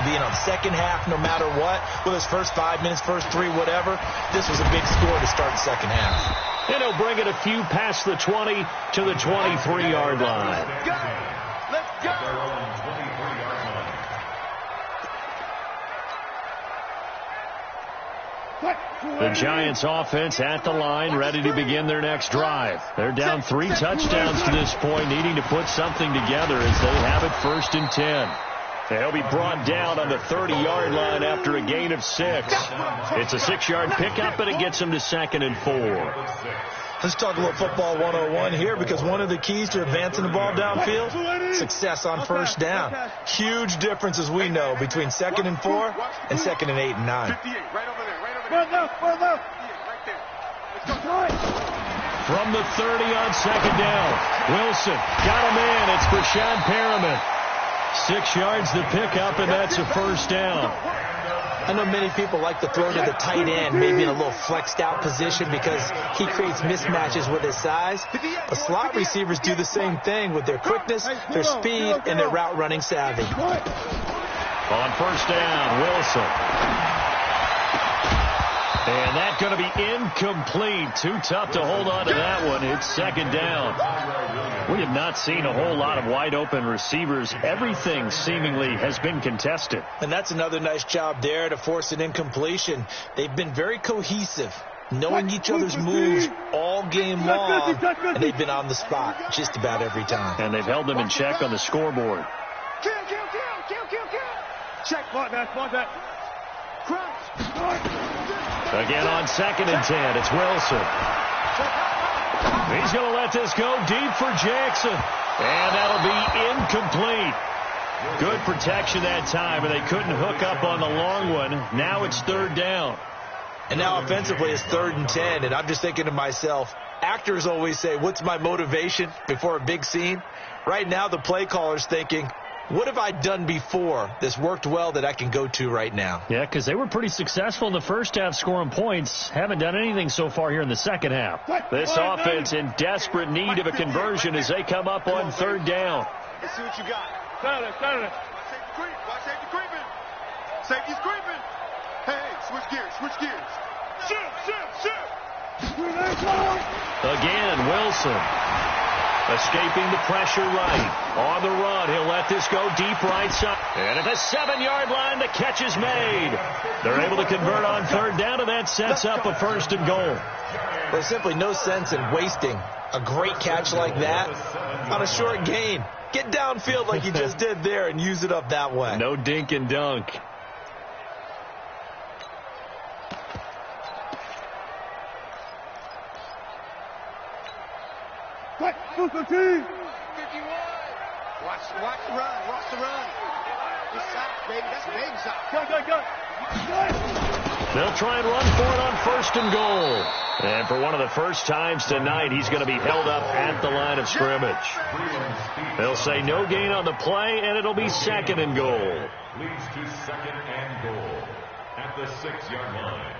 being on second half no matter what. Whether it's first 5 minutes, first 3, whatever. This was a big score to start the second half. And he'll bring it a few past the 20 to the 23-yard line. Let's go! The Giants offense at the line, ready to begin their next drive. They're down 3 touchdowns to this point, needing to put something together as they have it 1st and 10. They'll be brought down on the 30-yard line after a gain of 6. It's a 6-yard pickup, and it gets them to 2nd and 4. Let's talk a little football 101 here, because one of the keys to advancing the ball downfield, success on 1st down. Huge difference, as we know, between 2nd and 4 and 2nd and 8 and 9. Right over there, right over there. Right there. Right there. Let's go. From the 30 on 2nd down, Wilson got him in. It's Brashad Perriman. 6 yards to pick up, and that's a 1st down. I know many people like to throw to the tight end, maybe in a little flexed out position because he creates mismatches with his size. But slot receivers do the same thing with their quickness, their speed, and their route running savvy. On 1st down, Wilson. And that's going to be incomplete. Too tough to hold on to that one. It's 2nd down. We have not seen a whole lot of wide open receivers. Everything seemingly has been contested. And that's another nice job there to force an incompletion. They've been very cohesive, knowing each other's moves all game long, and they've been on the spot just about every time. And they've held them in check on the scoreboard. Kill. Check, spot that. Crouch. Again on 2nd and 10, it's Wilson. He's going to let this go deep for Jackson. And that'll be incomplete. Good protection that time, and they couldn't hook up on the long one. Now it's 3rd down. And now offensively it's 3rd and 10, and I'm just thinking to myself, actors always say, what's my motivation before a big scene? Right now the play caller's thinking, what have I done before that's worked well that I can go to right now? Yeah, because they were pretty successful in the first half scoring points. Haven't done anything so far here in the second half. This offense in desperate need of a conversion as they come up on 3rd down. Let's see what you got. Watch safety creeping. Safety's creeping. Hey, switch gears. Shoot. Again, Wilson. Escaping the pressure right. On the run, he'll let this go deep right side. And at the 7-yard line, the catch is made. They're able to convert on 3rd down, and that sets up a 1st and goal. There's simply no sense in wasting a great catch like that on a short gain. Get downfield like you just did there and use it up that way. No dink and dunk. 51. Watch the run. Watch the run. Good shot, baby. That's a baby shot. Go. They'll try and run for it on 1st and goal. And for one of the first times tonight, he's going to be held up at the line of scrimmage. They'll say no gain on the play, and it'll be 2nd and goal. Leads to 2nd and goal at the 6-yard line.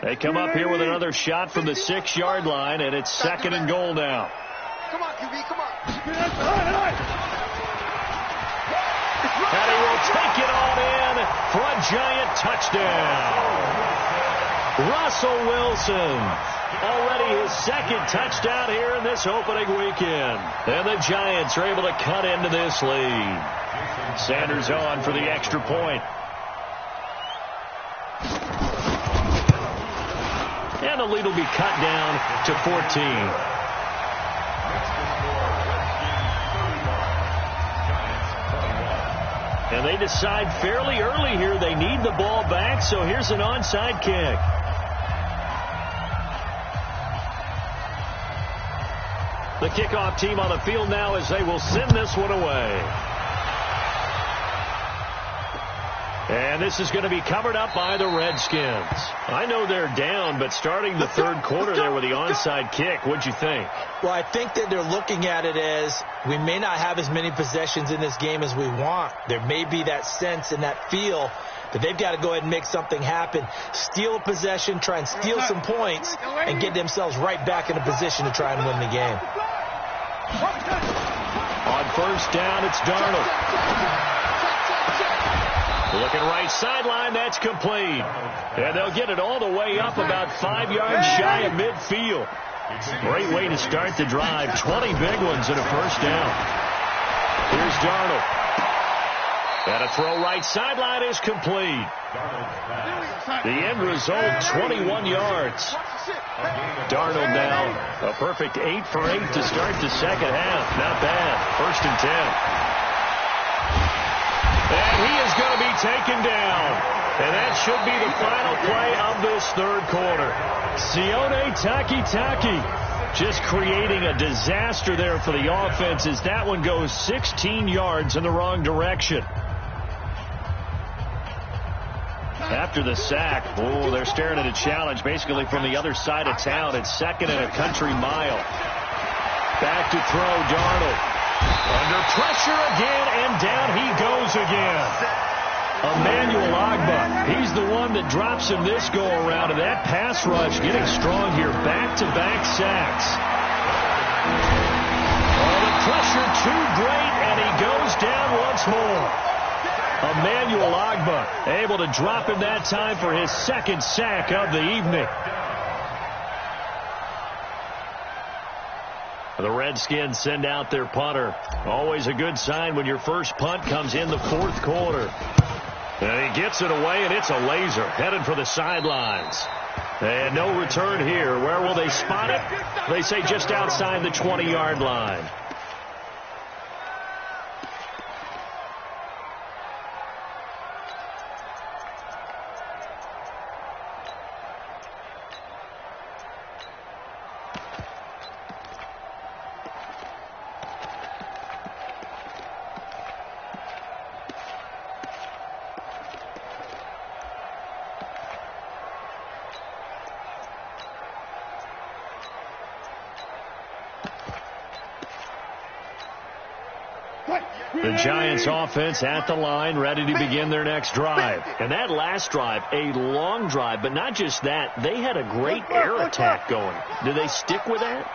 They come up here with another shot from the 6-yard line, and it's 2nd and goal now. Come on, QB, come on. And he will take it on in for a giant touchdown. Russell Wilson, already his 2nd touchdown here in this opening weekend. And the Giants are able to cut into this lead. Sanders on for the extra point. And the lead will be cut down to 14. And they decide fairly early here they need the ball back, so here's an onside kick. The kickoff team on the field now as they will send this one away. And this is going to be covered up by the Redskins. I know they're down, but starting the 3rd quarter there with the onside kick, what'd you think? Well, I think that they're looking at it as we may not have as many possessions in this game as we want. There may be that sense and that feel that they've got to go ahead and make something happen, steal a possession, try and steal some points, and get themselves right back in a position to try and win the game. On 1st down, it's Darnold. Looking right sideline, that's complete. And they'll get it all the way up about 5 yards shy of midfield. Great way to start the drive. 20 big ones and a 1st down. Here's Darnold. And a throw right sideline is complete. The end result, 21 yards. Darnold now a perfect 8 for 8 to start the 2nd half. Not bad. 1st and 10. And he is going to be taken down. And that should be the final play of this 3rd quarter. Sione Takitaki just creating a disaster there for the offense as that one goes 16 yards in the wrong direction. After the sack, they're staring at a challenge basically from the other side of town. It's 2nd and a country mile. Back to throw, Darnold. Under pressure again, and down he goes again. Emmanuel Ogbah, he's the one that drops him this go-around, and that pass rush getting strong here. Back-to-back sacks. Oh, the pressure too great, and he goes down once more. Emmanuel Ogbah able to drop him that time for his 2nd sack of the evening. The Redskins send out their punter. Always a good sign when your first punt comes in the 4th quarter. And he gets it away, and it's a laser headed for the sidelines. And no return here. Where will they spot it? They say just outside the 20-yard line. The Giants offense at the line, ready to begin their next drive. And that last drive, a long drive, but not just that. They had a great air attack going. Do they stick with that?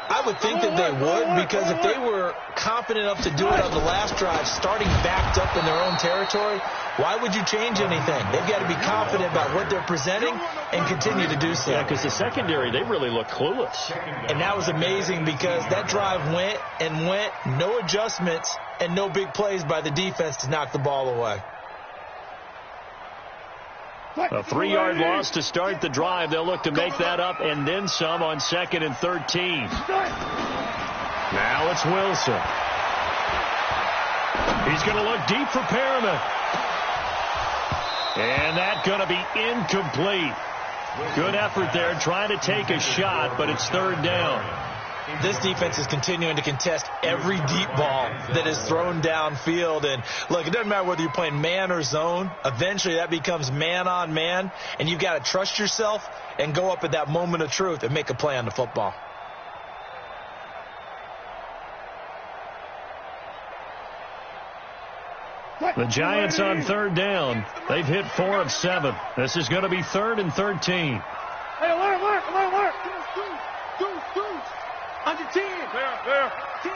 I would think that they would, because if they were confident enough to do it on the last drive, starting backed up in their own territory, why would you change anything? They've got to be confident about what they're presenting and continue to do so. Yeah, because the secondary, they really look clueless. And that was amazing because that drive went and went, no adjustments and no big plays by the defense to knock the ball away. A 3-yard loss to start the drive. They'll look to make that up and then some on 2nd and 13. Now it's Wilson. He's going to look deep for Perriman. And that's going to be incomplete. Good effort there trying to take a shot, but it's third down. This defense is continuing to contest every deep ball that is thrown downfield. And, look, it doesn't matter whether you're playing man or zone. Eventually that becomes man on man, and you've got to trust yourself and go up at that moment of truth and make a play on the football. The Giants on third down. They've hit 4 of 7. This is going to be 3rd and 13. Hey, alert. Under 10. There. 10.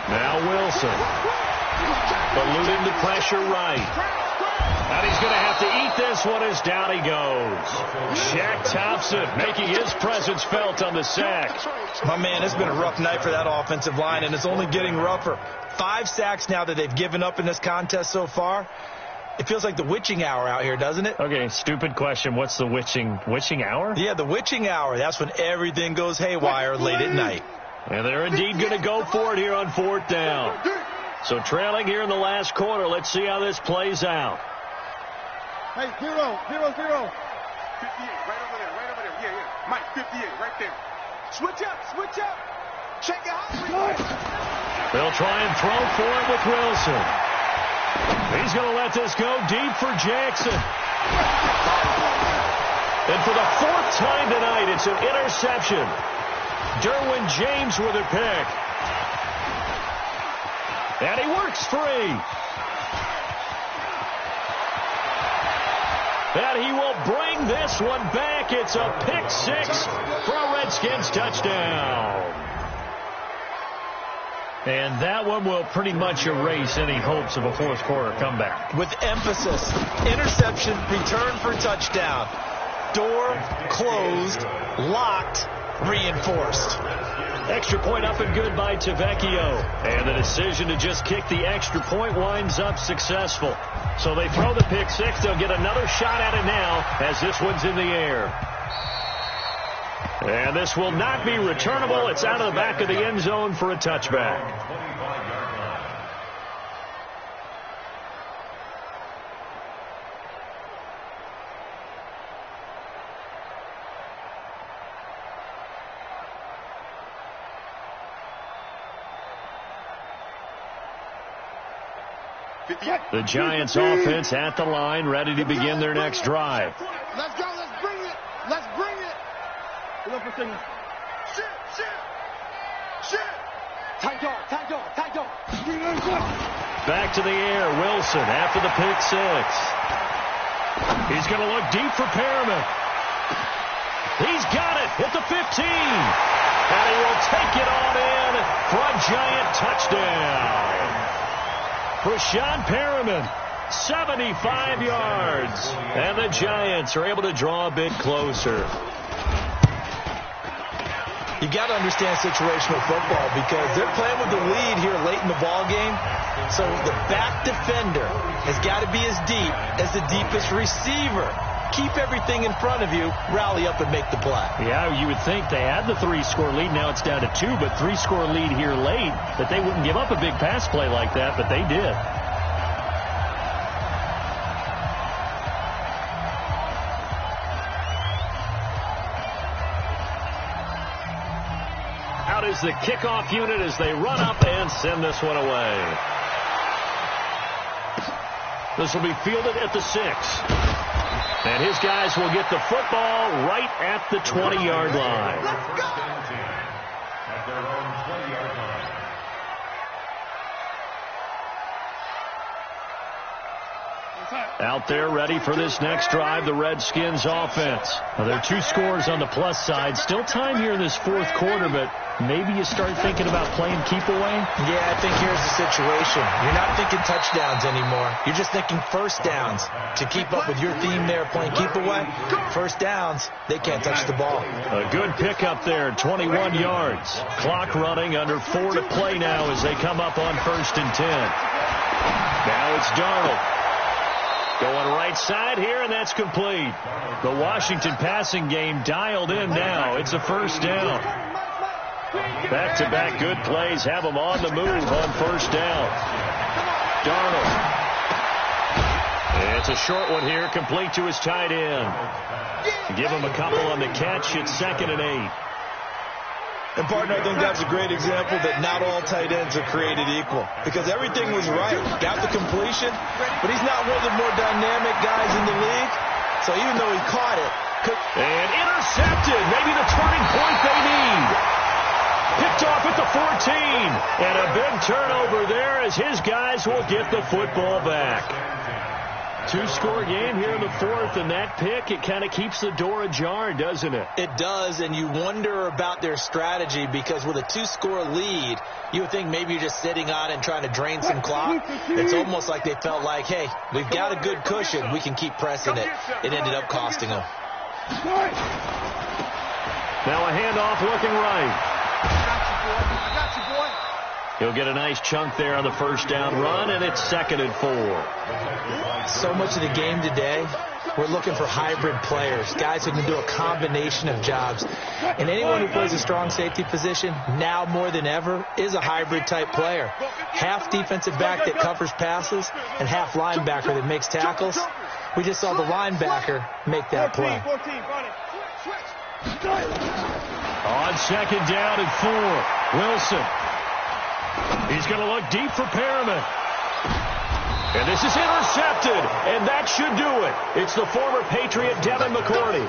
Now Wilson. Eluding the pressure right. And he's going to have to eat this one as down he goes. Shaq Thompson making his presence felt on the sack. My man, it's been a rough night for that offensive line, and it's only getting rougher. 5 sacks now that they've given up in this contest so far. It feels like the witching hour out here, doesn't it? Okay, stupid question. What's the witching hour? Yeah, the witching hour. That's when everything goes haywire late at night. And they're indeed going to go for it here on 4th down. So trailing here in the last quarter. Let's see how this plays out. Hey, 0, 0, 0. 58, right over there. Yeah. Mike, 58, right there. Switch up. Check it out. They'll try and throw for it with Wilson. He's going to let this go deep for Jackson. And for the 4th time tonight, it's an interception. Derwin James with a pick. And he works free. And he will bring this one back. It's a pick 6 for a Redskins touchdown. And that one will pretty much erase any hopes of a 4th quarter comeback. With emphasis, interception, return for touchdown. Door closed, locked, reinforced. Extra point up and good by Tavecchio. And the decision to just kick the extra point winds up successful. So they throw the pick 6. They'll get another shot at it now as this one's in the air. And this will not be returnable. It's out of the back of the end zone for a touchback. The Giants offense at the line, ready to begin their next drive. Let's go. Let's bring it. Shit. Tight dog. Back to the air, Wilson after the pick 6. He's going to look deep for Perriman. He's got it at the 15. And he will take it on in for a Giant touchdown. Rashawn Perriman, 75 yards. And the Giants are able to draw a bit closer. You got to understand situational football because they're playing with the lead here late in the ball game. So the back defender has got to be as deep as the deepest receiver. Keep everything in front of you, rally up and make the play. Yeah, you would think they had the 3-score lead. Now it's down to 2, but 3-score lead here late, that they wouldn't give up a big pass play like that, but they did. Out is the kickoff unit as they run up and send this one away. This will be fielded at the 6. And his guys will get the football right at the 20-yard line. At their own 20-yard line. Out there ready for this next drive, the Redskins offense. Now, there are 2 scores on the plus side. Still time here in this 4th quarter, but maybe you start thinking about playing keep away? Yeah, I think here's the situation. You're not thinking touchdowns anymore. You're just thinking first downs. To keep up with your theme there, playing keep away, first downs, they can't touch the ball. A good pickup there, 21 yards. Clock running, under 4 to play now as they come up on 1st and 10. Now it's Darnold. Going right side here, and that's complete. The Washington passing game dialed in now. It's a first down. Back-to-back good plays have him on the move on first down. Darnold. It's a short one here, complete to his tight end. Give him a couple on the catch. It's 2nd and 8. And, partner, I think that's a great example that not all tight ends are created equal. Because everything was right. Got the completion, but he's not one of the more dynamic guys in the league. So even though he caught it. And intercepted. Maybe the turning point they need. Picked off at the 14. And a big turnover there as his guys will get the football back. 2-score game here in the 4th, and that pick, it kind of keeps the door ajar, doesn't it? It does, and you wonder about their strategy because with a 2-score lead, you would think maybe you're just sitting on it and trying to drain some clock. It's almost like they felt like, hey, we've got a good cushion. We can keep pressing it. It ended up costing them. Now a handoff looking right. I got you, boy. He'll get a nice chunk there on the first down run, and it's 2nd and 4. So much of the game today, we're looking for hybrid players, guys who can do a combination of jobs. And anyone who plays a strong safety position, now more than ever, is a hybrid type player. Half defensive back that covers passes and half linebacker that makes tackles. We just saw the linebacker make that play. On 2nd down and 4, Wilson. He's going to look deep for Perriman. And this is intercepted, and that should do it. It's the former Patriot Devin McCourty.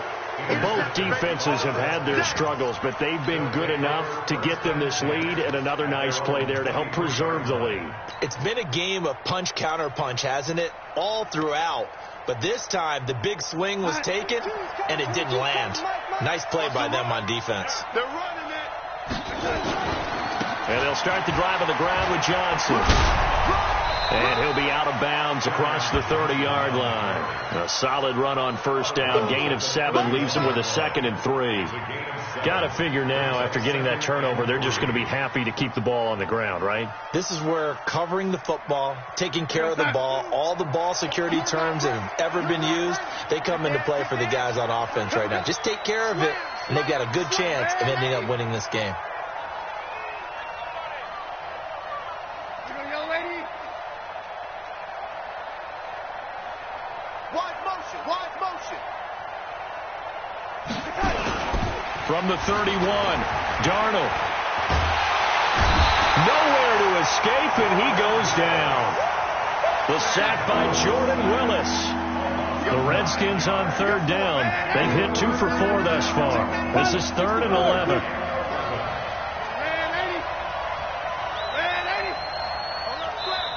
Both defenses have had their struggles, but they've been good enough to get them this lead, and another nice play there to help preserve the lead. It's been a game of punch-counter-punch, hasn't it? All throughout. But this time, the big swing was taken, and it didn't land. Nice play by them on defense. They're running it. And they'll start the drive on the ground with Johnson. And he'll be out of bounds across the 30-yard line. A solid run on first down. Gain of 7 leaves him with a 2nd and 3. Got to figure now, after getting that turnover, they're just going to be happy to keep the ball on the ground, right? This is where covering the football, taking care of the ball, all the ball security terms that have ever been used, they come into play for the guys on offense right now. Just take care of it, and they've got a good chance of ending up winning this game. From the 31, Darnold. Nowhere to escape, and he goes down. The sack by Jordan Willis. The Redskins on 3rd down. They've hit 2 for 4 thus far. This is 3rd and 11.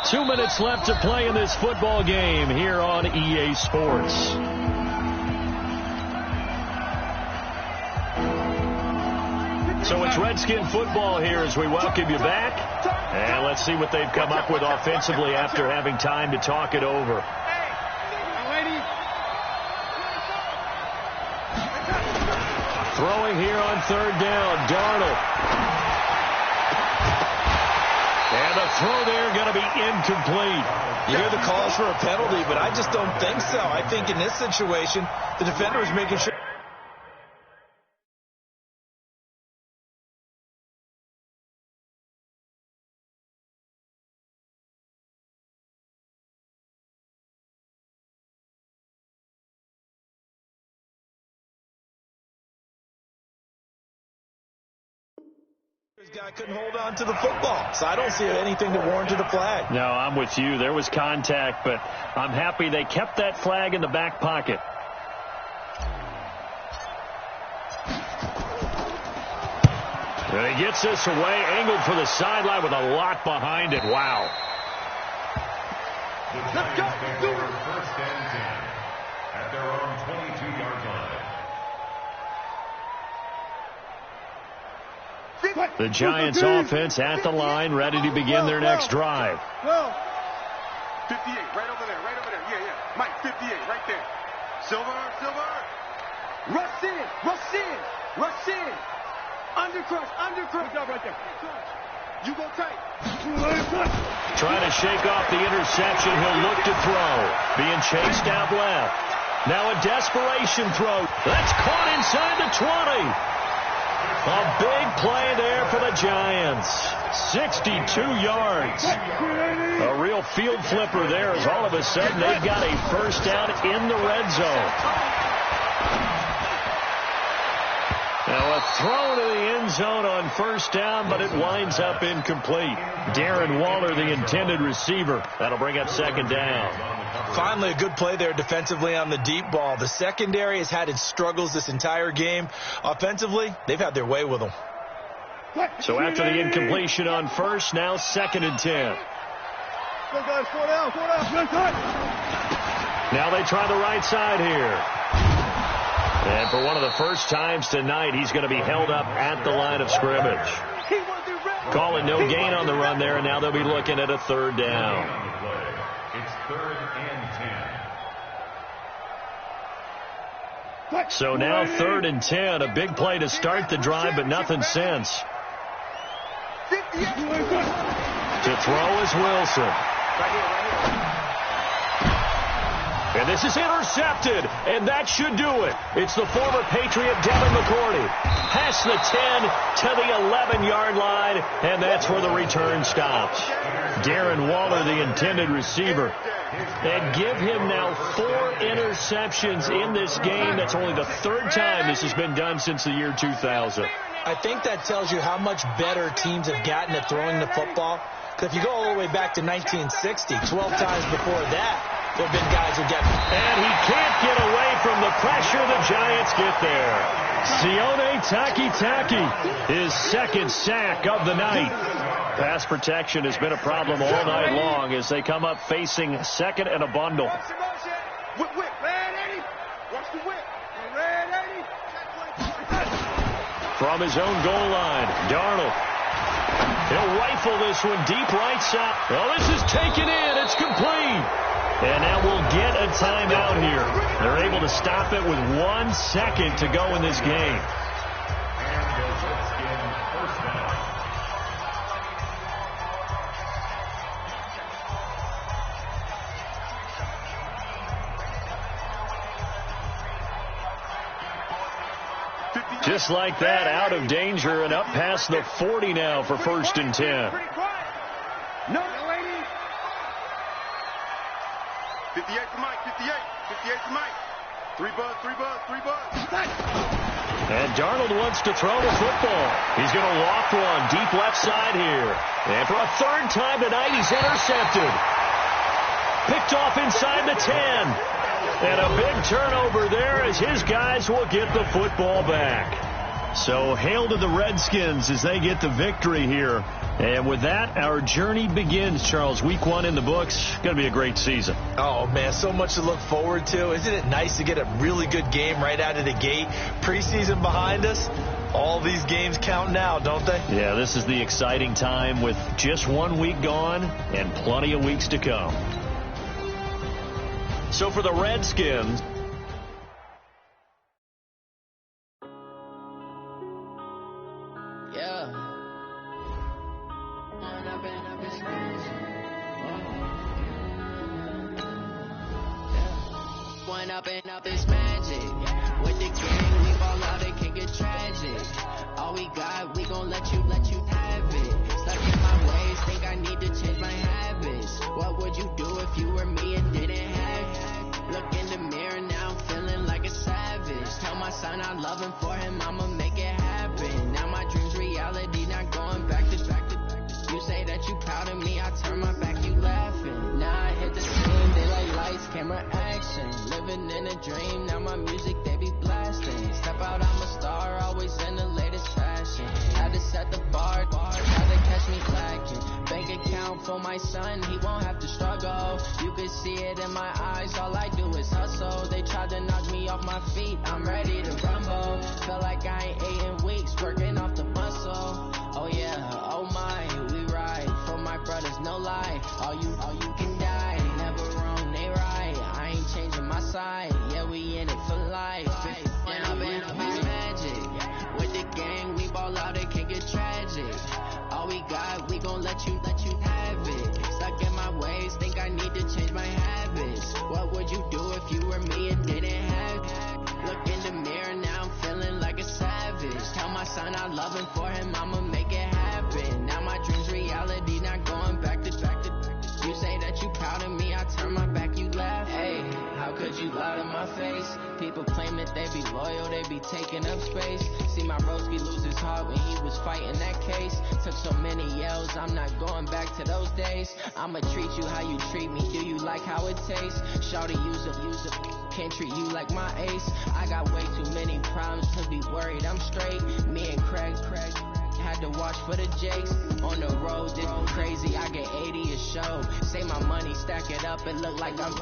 Two minutes left to play in this football game here on EA Sports. So it's Redskin football here as we welcome you back. And let's see what they've come up with offensively after having time to talk it over. Throwing here on 3rd down, Darnold. And the throw there going to be incomplete. You hear the calls for a penalty, but I just don't think so. I think in this situation, the defender is making sure. This guy couldn't hold on to the football, so I don't see anything that warranted a flag. No, I'm with you. There was contact, but I'm happy they kept that flag in the back pocket. And he gets this away, angled for the sideline with a lot behind it. Wow. Let's go. Do it. 1st and 10 at their own 22-yard line. The Giants offense at the line, ready to begin their next drive. 58, right over there, Yeah. Mike, 58, right there. Silver. Rush in. Undercrush. Good job right there. You go tight. Trying to shake off the interception. He'll look to throw. Being chased out left. Now a desperation throw. That's caught inside the 20. A big play there for the Giants. 62 yards. A real field flipper there as all of a sudden they've got a first down in the red zone. Now a throw to the end zone on first down, but it winds up incomplete. Darren Waller, the intended receiver. That'll bring up second down. Finally, a good play there defensively on the deep ball. The secondary has had its struggles this entire game. Offensively, they've had their way with them. So after the incompletion on first, now 2nd and 10. Now they try the right side here. And for one of the first times tonight, he's going to be held up at the line of scrimmage. Calling no gain on the run there, and now they'll be looking at a 3rd down. It's 3rd and 10. So now 3rd and 10, a big play to start the drive, but nothing since. To throw is Wilson. And this is intercepted, and that should do it. It's the former Patriot Devin McCourty. Past the 10 to the 11-yard line, and that's where the return stops. Darren Waller, the intended receiver. And give him now 4 interceptions in this game. That's only the 3rd time this has been done since the year 2000. I think that tells you how much better teams have gotten at throwing the football. Because if you go all the way back to 1960, 12 times before that, there have been guys who get... And he can't get away from the pressure. The Giants get there. Sione Takitaki, his 2nd sack of the night. Pass protection has been a problem all night long as they come up facing 2nd and a bundle. From his own goal line, Darnold. He'll rifle this one deep right side. Well, this is taken in. It's complete. And now we'll get a timeout here. They're able to stop it with 1 second to go in this game. Just like that, out of danger and up past the 40 now for 1st and 10. 58 to Mike, 58 to Mike. 3 buzz. And Darnold wants to throw the football. He's going to loft one deep left side here. And for a 3rd time tonight, he's intercepted. Picked off inside the 10. And a big turnover there as his guys will get the football back. So hail to the Redskins as they get the victory here. And with that, our journey begins, Charles. Week 1 in the books. Going to be a great season. Oh, man, so much to look forward to. Isn't it nice to get a really good game right out of the gate? Preseason behind us. All these games count now, don't they? Yeah, this is the exciting time with just 1 week gone and plenty of weeks to come. So for the Redskins... Up is magic. With the gang, we ball out, it can get tragic. All we got, we gon' let you have it. Stuck in my ways, think I need to change my habits. What would you do if you were me and didn't have it? Look in the mirror now, I'm feeling like a savage. Tell my son I'm loving for him, I'ma make it happen. Now my dream's reality, not going back to. You say that you proud of me, I turn my back, you laughing. Now I hit the scene, they like lights, camera, action. Living in a dream, now my music they be blasting. Step out, I'm a star, always in the latest fashion. Had to set the bar, how they catch me lacking. Bank account for my son, he won't have to struggle. You can see it in my eyes, all I do is hustle. They tried to knock me off my feet, I'm ready to rumble. Feel like I ain't ate in weeks, working off the muscle. Oh yeah, oh my, we ride for my brothers, no lie. All you can die, never wrong, they right. I ain't changing my side, yeah, we in it for life. Now man, it's magic. With the gang, we ball out, it can get tragic. All we got, we gon' let you have it. Stuck in my ways, think I need to change my habits. What would you do if you were me and didn't have it? Look in the mirror, now I'm feeling like a savage. Tell my son I love him, for him I'ma make it happen. be loyal, they be taking up space. See my broski lose his heart when he was fighting that case. Took so many yells, I'm not going back to those days. I'ma treat you how you treat me, do you like how it tastes? Shawty, use up, can't treat you like my ace. I got way too many problems to be worried, I'm straight. Me and Craig had to watch for the Jakes. On the road, this crazy, I get 80 a show. Say my money, stack it up, it look like I'm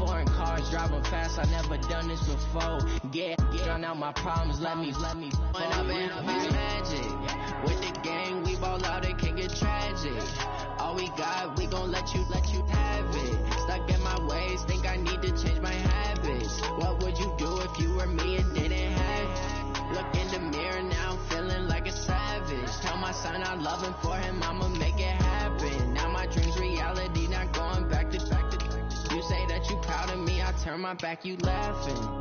foreign cars driving fast, I never done this before. Drown out my problems, let me When up and up is magic. With the gang, we ball out, it can get tragic. All we got, we gon' let you have it. Stuck in my ways, think I need to change my habits. What would you do if you were me and didn't have it? Look in the mirror now, I'm feeling like a savage. Tell my son I love him, for him I'ma make it happen. Now my dreams reality, not going back to. You say that you proud of me, I turn my back, you laughing.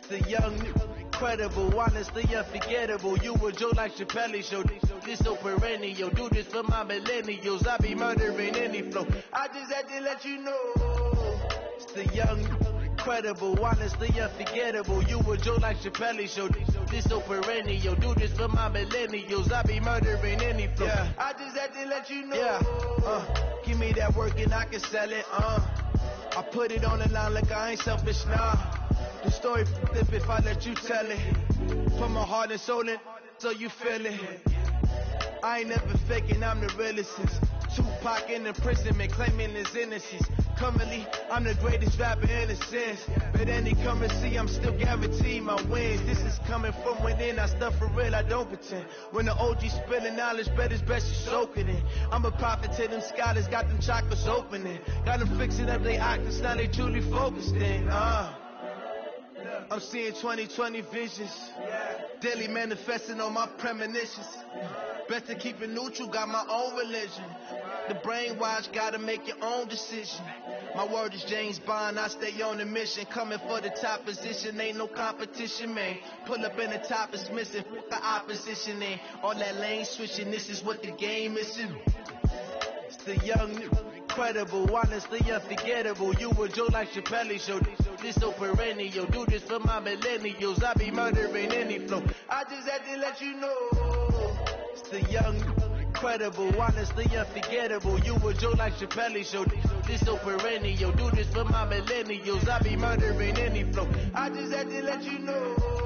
The young, incredible, honestly unforgettable. You were Joe like Chappelle show. This so perennial. Do this for my millennials. I be murdering any flow. I just had to let you know. It's the young, incredible, honestly unforgettable. You were Joe like Chappelle show. This so perennial. Do this for my millennials. I be murdering any flow. Yeah. I just had to let you know. Yeah. Give me that work and I can sell it. I put it on the line like I ain't selfish, nah. The story flip if I let you tell it. Put my heart and soul in, so you feel it. I ain't never faking, I'm the realest. Tupac in imprisonment, claiming his innocence. Currently, I'm the greatest rapper in a sense. But any currency, I'm still guaranteed my wins. This is coming from within, I stuff for real, I don't pretend. When the OG spilling knowledge, bet it's best you soak it in. I'm a prophet to them scholars, got them chakras opening. Got them fixing up they octaves, now they truly focused in. I'm seeing 2020 visions. Daily manifesting on my premonitions. Best to keep it neutral, got my own religion. The brainwash, gotta make your own decision. My word is James Bond, I stay on the mission. Coming for the top position, ain't no competition, man. Pull up in the top, it's missing, the opposition in. All that lane switching, this is what the game is in. It's the young, incredible, honestly unforgettable. You were Joe like Chappelle show. This so perennial. Do this for my millennials. I be murdering any flow. I just had to let you know. It's the young, incredible, honestly unforgettable. You were Joe like Chappelle show. This so perennial. Do this for my millennials. I be murdering any flow. I just had to let you know.